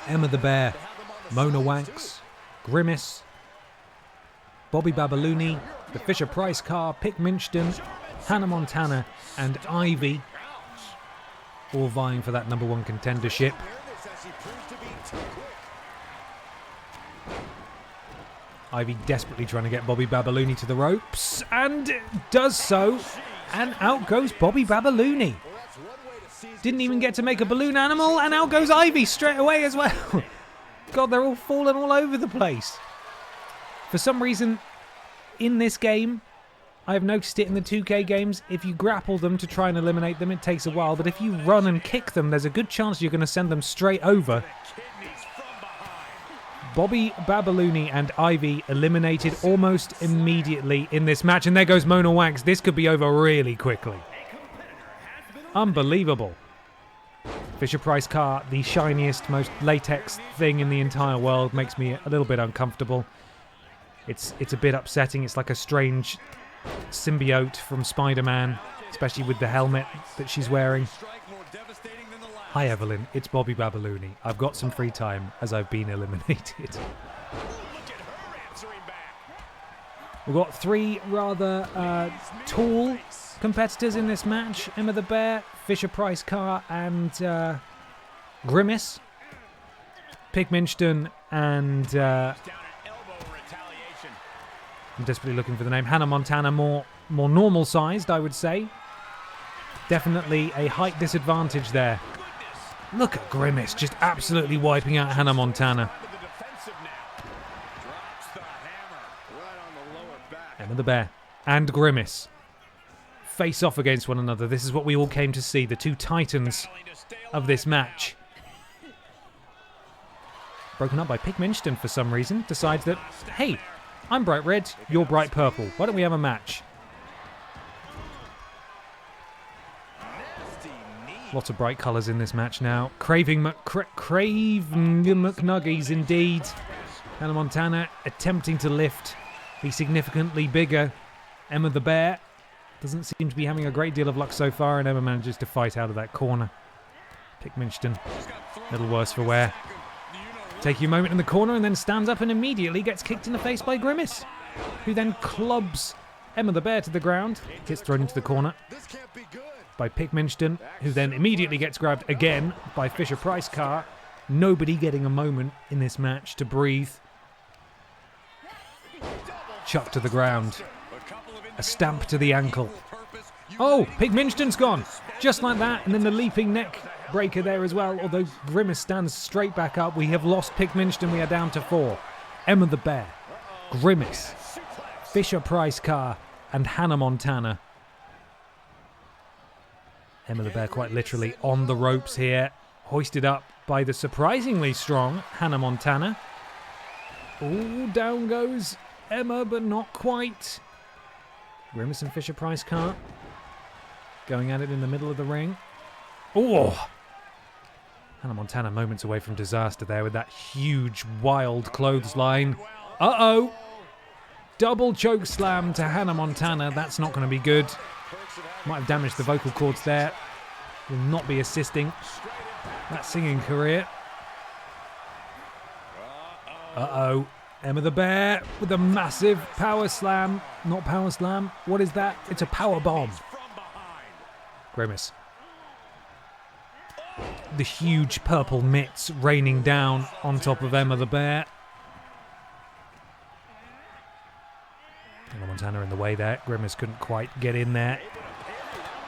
Emma the Bear, Mona Wanks, Grimace, Bobby Babalooni, the Fisher-Price car, Pick Minchdon, Hannah Montana and Ivy, all vying for that #1 contendership. Ivy desperately trying to get Bobby Babalooni to the ropes, and does so, and out goes Bobby Babalooni. Didn't even get to make a balloon animal, and out goes Ivy straight away as well. God, they're all falling all over the place. For some reason, in this game, I've noticed it in the 2K games, if you grapple them to try and eliminate them, it takes a while, but if you run and kick them, there's a good chance you're going to send them straight over. Bobby Babalooni and Ivy eliminated almost immediately in this match, and there goes Mona Wanks. This could be over really quickly. Unbelievable. Fisher-Price car, the shiniest, most latex thing in the entire world, makes me a little bit uncomfortable. It's a bit upsetting. It's like a strange symbiote from Spider-Man, especially with the helmet that she's wearing. Hi Evelyn, it's Bobby Babalooni. I've got some free time as I've been eliminated. We've got 3 rather tall competitors in this match. Emma the Bear, Fisher-Price Carr, and Grimace. Pig Minchin and... I'm desperately looking for the name. Hannah Montana, more normal-sized, I would say. Definitely a height disadvantage there. Look at Grimace just absolutely wiping out Hannah Montana. Emma the Bear and Grimace face off against one another. This is what we all came to see. The two titans of this match. Broken up by Pig Minchin for some reason. Decides that, hey, I'm bright red, you're bright purple. Why don't we have a match? Lots of bright colours in this match now. Craving McNuggies indeed. Hannah Montana attempting to lift the significantly bigger Emma the Bear. Doesn't seem to be having a great deal of luck so far, and Emma manages to fight out of that corner. Pig Minchin, a little worse for wear. Taking a moment in the corner and then stands up and immediately gets kicked in the face by Grimace, who then clubs Emma the Bear to the ground. Gets thrown into the corner by Pig Minchin, who then immediately gets grabbed again by Fisher-Price Carr. Nobody getting a moment in this match to breathe. Chucked to the ground. A stamp to the ankle. Oh, Pig Minchin's gone. Just like that, and then the leaping neck breaker there as well. Although Grimace stands straight back up. We have lost Pig Minchin. We are down to 4. Emma the Bear, Grimace, Fisher-Price Carr, and Hannah Montana. Emma the Bear quite literally on the ropes here. Hoisted up by the surprisingly strong Hannah Montana. Oh, down goes Emma, but not quite. Grimace and Fisher-Price Carr going at it in the middle of the ring. Oh! Hannah Montana moments away from disaster there with that huge, wild clothesline. Uh-oh! Double choke slam to Hannah Montana. That's not going to be good. Might have damaged the vocal cords there. Will not be assisting that singing career. Uh-oh. Emma the Bear with a massive power slam. Not power slam. What is that? It's a power bomb. Grimace. The huge purple mitts raining down on top of Emma the Bear. Hannah Montana in the way there. Grimace couldn't quite get in there.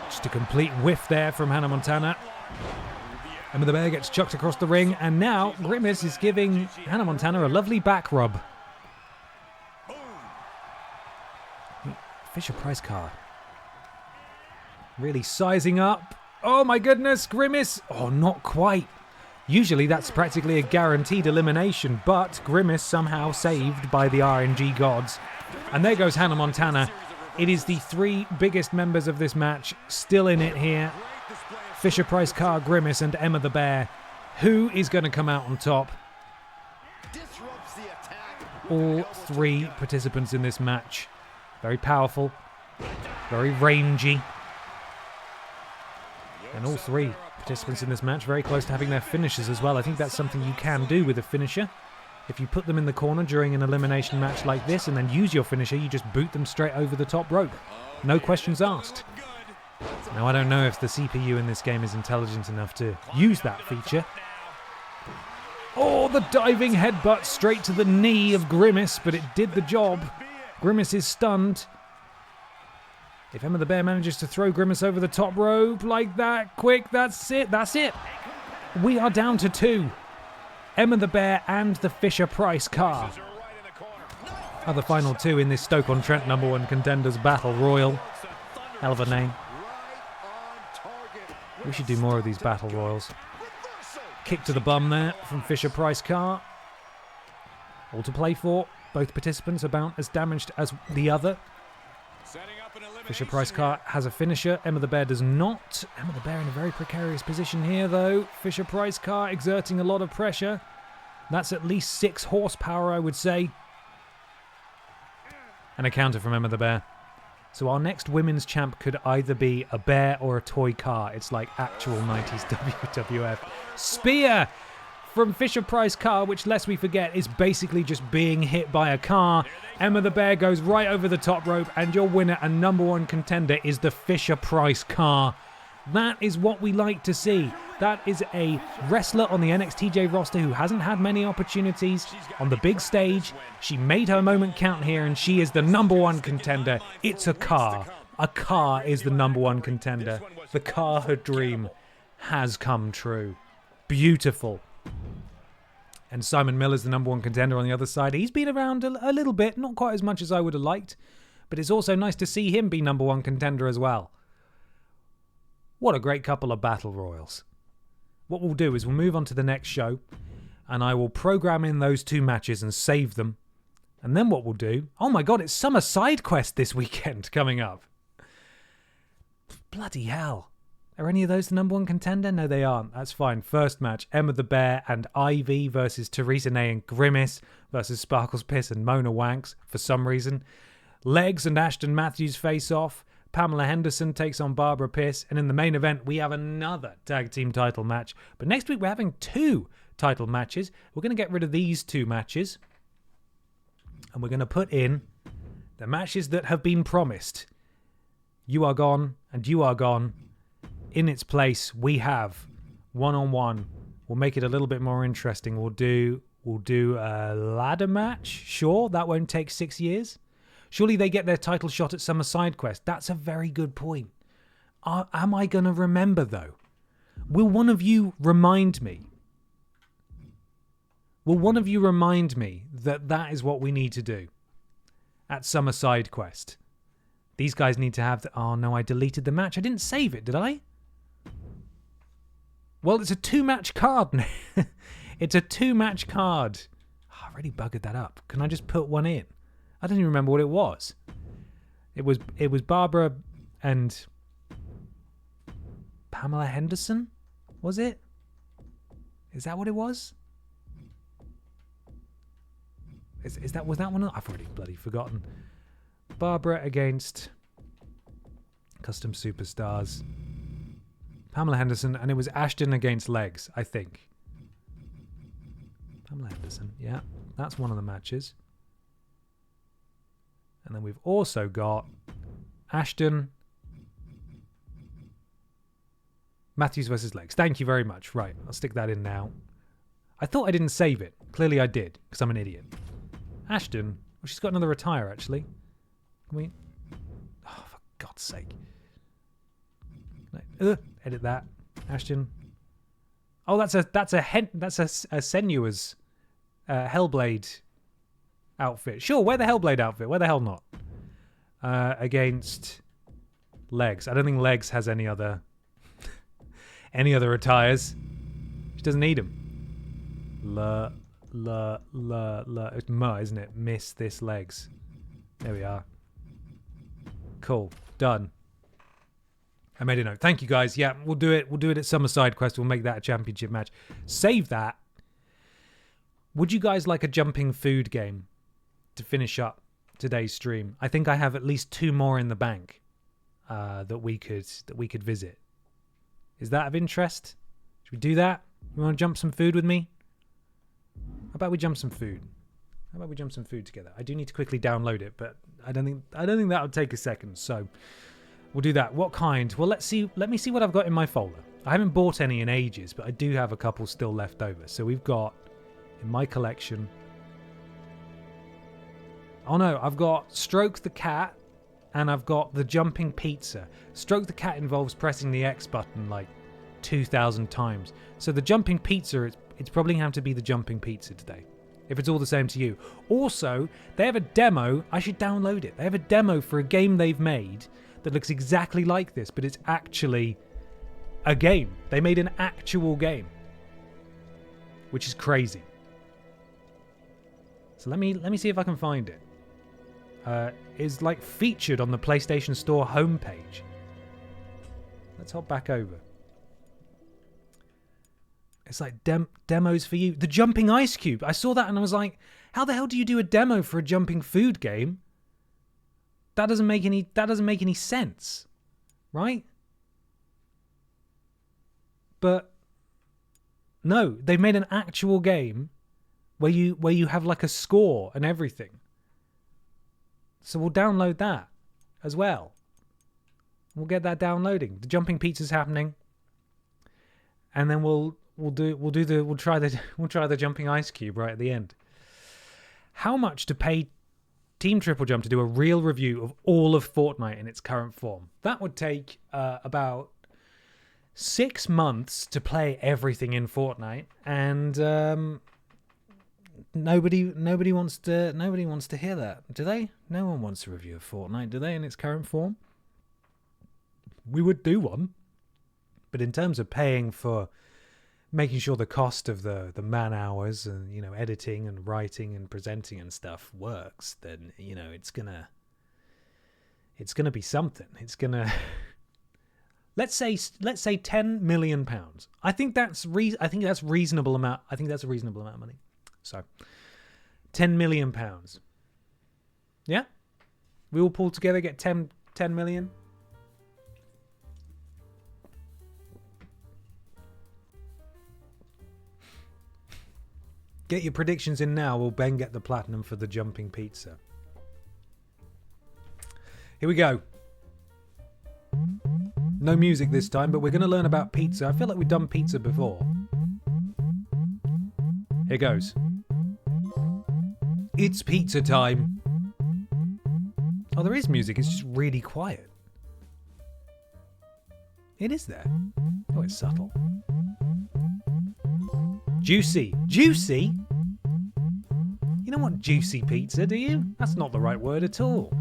Just a complete whiff there from Hannah Montana. Emma the Bear gets chucked across the ring, and now Grimace is giving Hannah Montana a lovely back rub. Fisher-Price Carr really sizing up. Oh my goodness, Grimace! Oh, not quite. Usually that's practically a guaranteed elimination, but Grimace somehow saved by the RNG gods. And there goes Hannah Montana. It is the 3 biggest members of this match still in it here. Fisher-Price Carr, Grimace, and Emma the Bear. Who is going to come out on top? All 3 participants in this match. Very powerful. Very rangy. And all 3 participants in this match very close to having their finishers as well. I think that's something you can do with a finisher. If you put them in the corner during an elimination match like this and then use your finisher, you just boot them straight over the top rope. No questions asked. Now, I don't know if the CPU in this game is intelligent enough to use that feature. Oh, the diving headbutt straight to the knee of Grimace, but it did the job. Grimace is stunned. If Emma the Bear manages to throw Grimace over the top rope like that, quick, that's it, that's it. We are down to 2. Emma the Bear and the Fisher-Price Carr are the final 2 in this Stoke-on-Trent #1 Contenders Battle Royal. Hell of a name. We should do more of these Battle Royals. Kick to the bum there from Fisher-Price Carr. All to play for. Both participants about as damaged as the other. Fisher-Price Carr has a finisher. Emma the Bear does not. Emma the Bear in a very precarious position here, though. Fisher-Price Carr exerting a lot of pressure. That's at least 6 horsepower, I would say. And a counter from Emma the Bear. So our next women's champ could either be a bear or a toy car. It's like actual 90s WWF. Spear from Fisher-Price car, which, lest we forget, is basically just being hit by a car. Emma the Bear goes right over the top rope, and your winner and number one contender is the Fisher-Price car. That is what we like to see. That is a wrestler on the NXTJ roster who hasn't had many opportunities on the big stage. She made her moment count here, and she is the number one contender. It's a car. A car is the number one contender. The car her dream has come true. Beautiful. And Simon Miller's the number one contender on the other side. He's been around a little bit, not quite as much as I would have liked, but it's also nice to see him be number one contender as well. What a great couple of battle royals. What we'll do is we'll move on to the next show, and I will program in those two matches and save them. And then what we'll do... Oh my god, it's Summer Side Quest this weekend coming up. Bloody hell. Are any of those the number one contender? No, they aren't. That's fine. First match, Emma the Bear and Ivy versus Theresa Nay and Grimace versus Sparkles Piss and Mona Wanks for some reason. Legs and Ashton Matthews face off. Pamela Henderson takes on Barbara Piss. And in the main event, we have another tag team title match. But next week, we're having 2 title matches. We're going to get rid of these 2 matches. And we're going to put in the matches that have been promised. You Are Gone and You Are Gone. In its place, we have one-on-one. We'll make it a little bit more interesting. We'll do a ladder match. Sure, that won't take 6 years. Surely they get their title shot at Summer Side Quest. That's a very good point. Am I going to remember, though? Will one of you remind me? Will one of you remind me that that is what we need to do at Summer Side Quest? These guys need to have... Oh, no, I deleted the match. I didn't save it, did I? Well, it's a 2-match card now. It's a 2-match card. Oh, I really buggered that up. Can I just put one in? I don't even remember what it was. It was Barbara and Pamela Henderson? Was it? Is that what it was? Was that one? I've already bloody forgotten. Barbara against Custom Superstars. Pamela Henderson, and it was Ashton against Legs, I think. Pamela Henderson, yeah. That's one of the matches. And then we've also got Ashton Matthews versus Legs. Thank you very much. Right, I'll stick that in now. I thought I didn't save it. Clearly I did, because I'm an idiot. Ashton, well, she's got another attire, actually. Can we... Oh, for God's sake. Edit that. Ashton. Oh, that's a Senua's Hellblade outfit. Sure, wear the Hellblade outfit. Where the hell not? Against Legs. I don't think Legs has any other attires. She doesn't need them. It's Ma, isn't it? Miss this Legs. There we are. Cool. Done. I made a note. Thank you, guys. Yeah, we'll do it. We'll do it at Summer Side Quest. We'll make that a championship match. Save that. Would you guys like a jumping food game to finish up today's stream? I think I have at least 2 more in the bank that we could visit. Is that of interest? Should we do that? You want to jump some food with me? How about we jump some food? How about we jump some food together? I do need to quickly download it, but I don't think that would take a second. So we'll do that. What kind? Well, let me see what I've got in my folder. I haven't bought any in ages, but I do have a couple still left over. So we've got in my collection. Oh no, I've got Stroke the Cat and I've got the Jumping Pizza. Stroke the Cat involves pressing the X button like 2,000 times. So the Jumping Pizza, it's probably going to have to be the Jumping Pizza today. If it's all the same to you. Also, they have a demo. I should download it. They have a demo for a game they've made that looks exactly like this, but it's actually a game. They made an actual game, which is crazy. So let me see if I can find it. It's like featured on the PlayStation Store homepage. Let's hop back over. It's like demos for you. The Jumping Ice Cube. I saw that and I was like, how the hell do you do a demo for a jumping food game? That doesn't make any sense, right? But No, they've made an actual game where you have like a score and everything. So we'll download that as well. We'll get that downloading. The jumping pizza's happening, and then we'll try the jumping ice cube right at the end. How much to pay Team TripleJump to do a real review of all of Fortnite in its current form? That would take about 6 months to play everything in Fortnite, and nobody wants to hear that, do they? No one wants a review of Fortnite, do they, in its current form? We would do one, but in terms of paying for making sure the cost of the man hours and, you know, editing and writing and presenting and stuff works, then, you know, it's gonna be something. It's gonna let's say 10 million pounds. I think that's reasonable amount. I think that's a reasonable amount of money. So 10 million pounds. Yeah? We all pull together, get 10 million. Get your predictions in now. We'll then get the platinum for the jumping pizza. Here we go. No music this time, but we're going to learn about pizza. I feel like we've done pizza before. Here goes. It's pizza time. Oh, there is music. It's just really quiet. It is there. Oh, it's subtle. Juicy. Juicy? You don't want juicy pizza, do you? That's not the right word at all.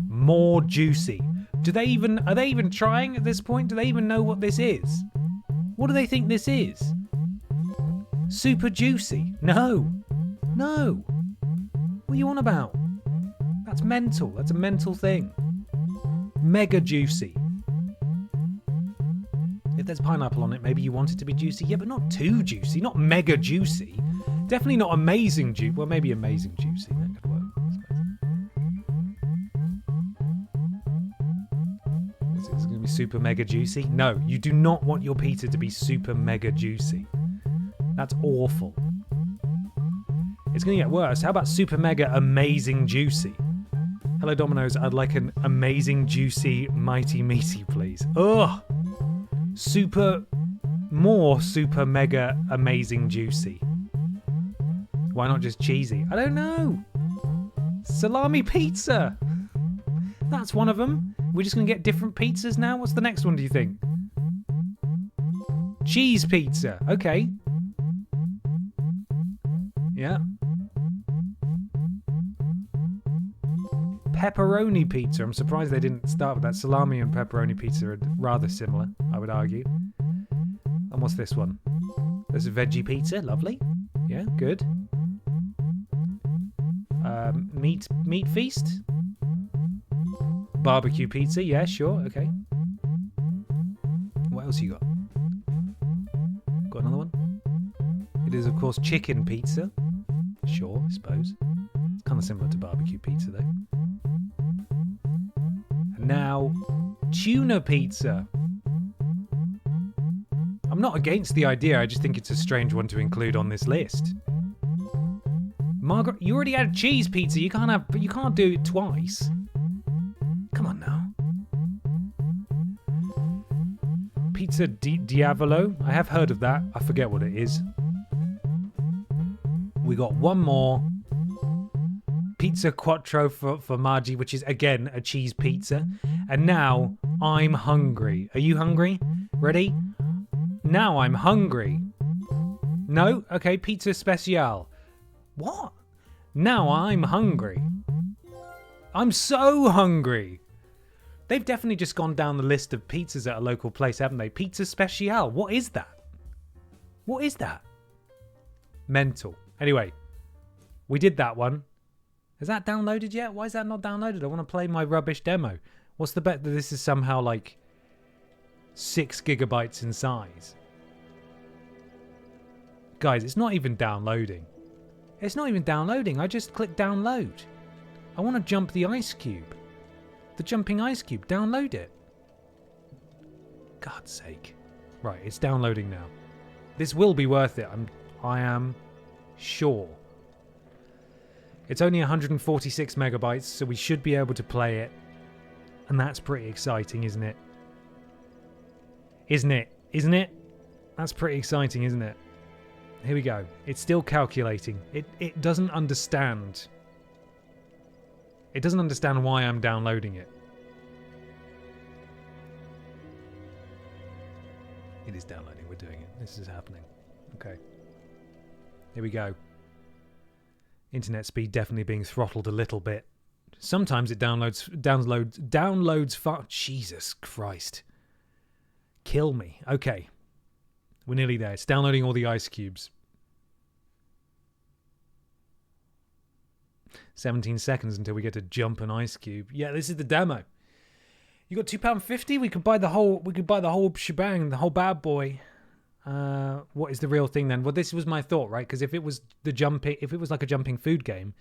More juicy. Are they even trying at this point? Do they even know what this is? What do they think this is? Super juicy? No. No. What are you on about? That's mental. That's a mental thing. Mega juicy. If there's pineapple on it, maybe you want it to be juicy. Yeah, but not too juicy. Not mega juicy. Definitely not amazing juicy. Well, maybe amazing juicy. That could work, I suppose. Is it going to be super mega juicy? No, you do not want your pizza to be super mega juicy. That's awful. It's going to get worse. How about super mega amazing juicy? Hello, Domino's. I'd like an amazing juicy mighty meaty, please. Ugh. Super mega amazing juicy. Why not just cheesy? I don't know. Salami pizza. That's one of them. We're just going to get different pizzas now? What's the next one, do you think? Cheese pizza. Okay. Yeah. Pepperoni pizza. I'm surprised they didn't start with that. Salami and pepperoni pizza are rather similar, I would argue. And what's this one? There's a veggie pizza. Lovely. Yeah, good. Meat feast? Barbecue pizza. Yeah, sure. Okay. What else you got? Got another one? It is, of course, chicken pizza. Sure, I suppose. It's kind of similar to barbecue pizza, though. And now, tuna pizza. I'm not against the idea, I just think it's a strange one to include on this list. Margaret, you already had cheese pizza. You can't do it twice. Come on now. Pizza Diavolo. I have heard of that. I forget what it is. We got one more. Pizza Quattro for Margie, which is, again, a cheese pizza. And now, I'm hungry. Are you hungry? Ready? Now I'm hungry. No? Okay, Pizza Special. What? Now I'm hungry. I'm so hungry. They've definitely just gone down the list of pizzas at a local place, haven't they? Pizza Special. What is that? What is that? Mental. Anyway, we did that one. Is that downloaded yet? Why is that not downloaded? I want to play my rubbish demo. What's the bet that this is somehow like 6 gigabytes in size? Guys, it's not even downloading. It's not even downloading. I just clicked download. I want to jump the ice cube. The jumping ice cube. Download it. God's sake. Right, it's downloading now. This will be worth it. I am sure. It's only 146 megabytes, so we should be able to play it. And that's pretty exciting, isn't it? Isn't it? That's pretty exciting, isn't it? Here we go. It's still calculating. It doesn't understand. It doesn't understand why I'm downloading it. It is downloading. We're doing it. This is happening. Okay. Here we go. Internet speed definitely being throttled a little bit. Sometimes it downloads far. Jesus Christ. Kill me. Okay. We're nearly there. It's downloading all the ice cubes. 17 seconds until we get to jump an ice cube. Yeah, this is the demo. You got £2.50? We could buy the whole shebang, the whole bad boy. What is the real thing then? Well, this was my thought, right? Because if it was like a jumping food game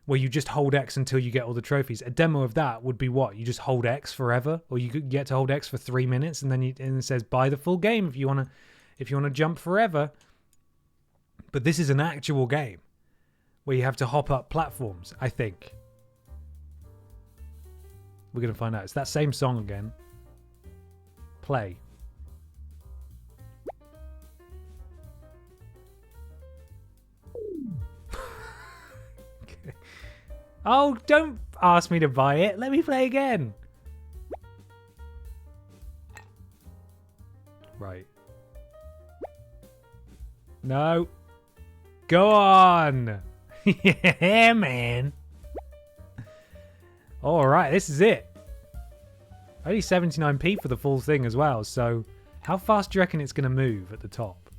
where you just hold X until you get all the trophies, a demo of that would be what? You just hold X forever, or you could get to hold X for 3 minutes, and then it says buy the full game if you wanna jump forever. But this is an actual game where you have to hop up platforms. I think we're gonna find out. It's that same song again. Play. Oh, don't ask me to buy it. Let me play again. Right. No. Go on. Yeah, man. All right, this is it. Only 79p for the full thing as well. So how fast do you reckon it's going to move at the top?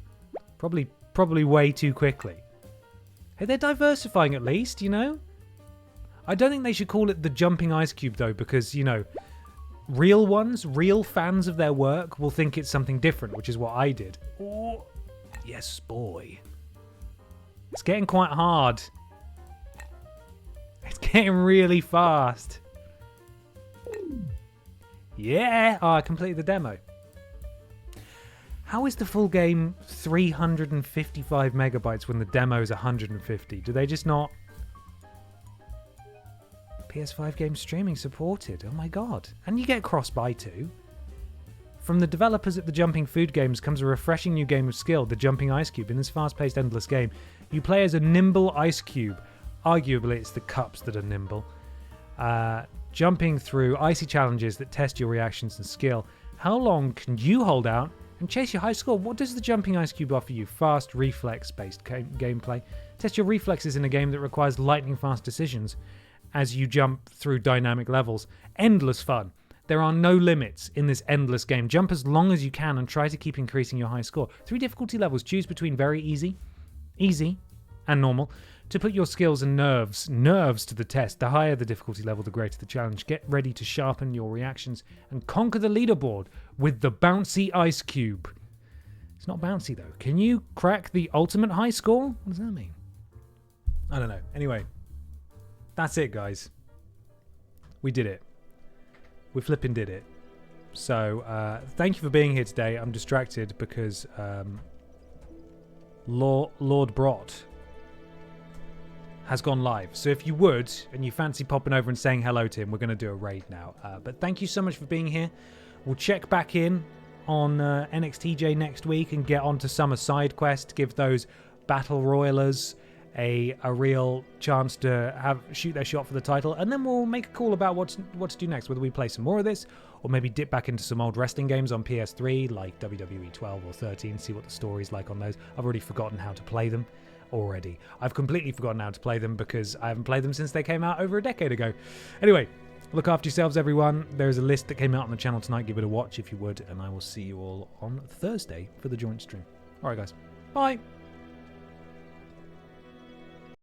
Probably way too quickly. Hey, they're diversifying at least, you know? I don't think they should call it the jumping ice cube, though, because, you know, real fans of their work will think it's something different, which is what I did. Oh, yes, boy. It's getting quite hard. It's getting really fast. Yeah! Oh, I completed the demo. How is the full game 355 megabytes when the demo is 150? Do they just not... PS5 game streaming supported. Oh my god. And you get cross-buy too. From the developers at the Jumping Food games comes a refreshing new game of skill, the Jumping Ice Cube. In this fast-paced, endless game, you play as a nimble ice cube. Arguably, it's the cups that are nimble. Jumping through icy challenges that test your reactions and skill. How long can you hold out and chase your high score? What does the Jumping Ice Cube offer you? Fast, reflex-based gameplay. Test your reflexes in a game that requires lightning-fast decisions as you jump through dynamic levels. Endless fun. There are no limits in this endless game. Jump as long as you can and try to keep increasing your high score. 3 difficulty levels. Choose between very easy, and normal to put your skills and nerves to the test. The higher the difficulty level, the greater the challenge. Get ready to sharpen your reactions and conquer the leaderboard with the bouncy ice cube. It's not bouncy though. Can you crack the ultimate high score? What does that mean? I don't know. Anyway, that's it, guys. We did it. We flipping did it. So, thank you for being here today. I'm distracted because Lord Brot has gone live. So if you would, and you fancy popping over and saying hello to him, we're going to do a raid now. But thank you so much for being here. We'll check back in on NXTJ next week and get onto Summer Side Quest, give those Battle Royalers a real chance to shoot their shot for the title, and then we'll make a call about what to do next, whether we play some more of this or maybe dip back into some old wrestling games on PS3 like WWE 12 or 13, see what the story's like on those. I've already forgotten how to play them already. I've completely forgotten how to play them because I haven't played them since they came out over a decade ago. Anyway, look after yourselves, everyone. There's a list that came out on the channel tonight. Give it a watch if you would, and I will see you all on Thursday for the joint stream. All right, guys. Bye.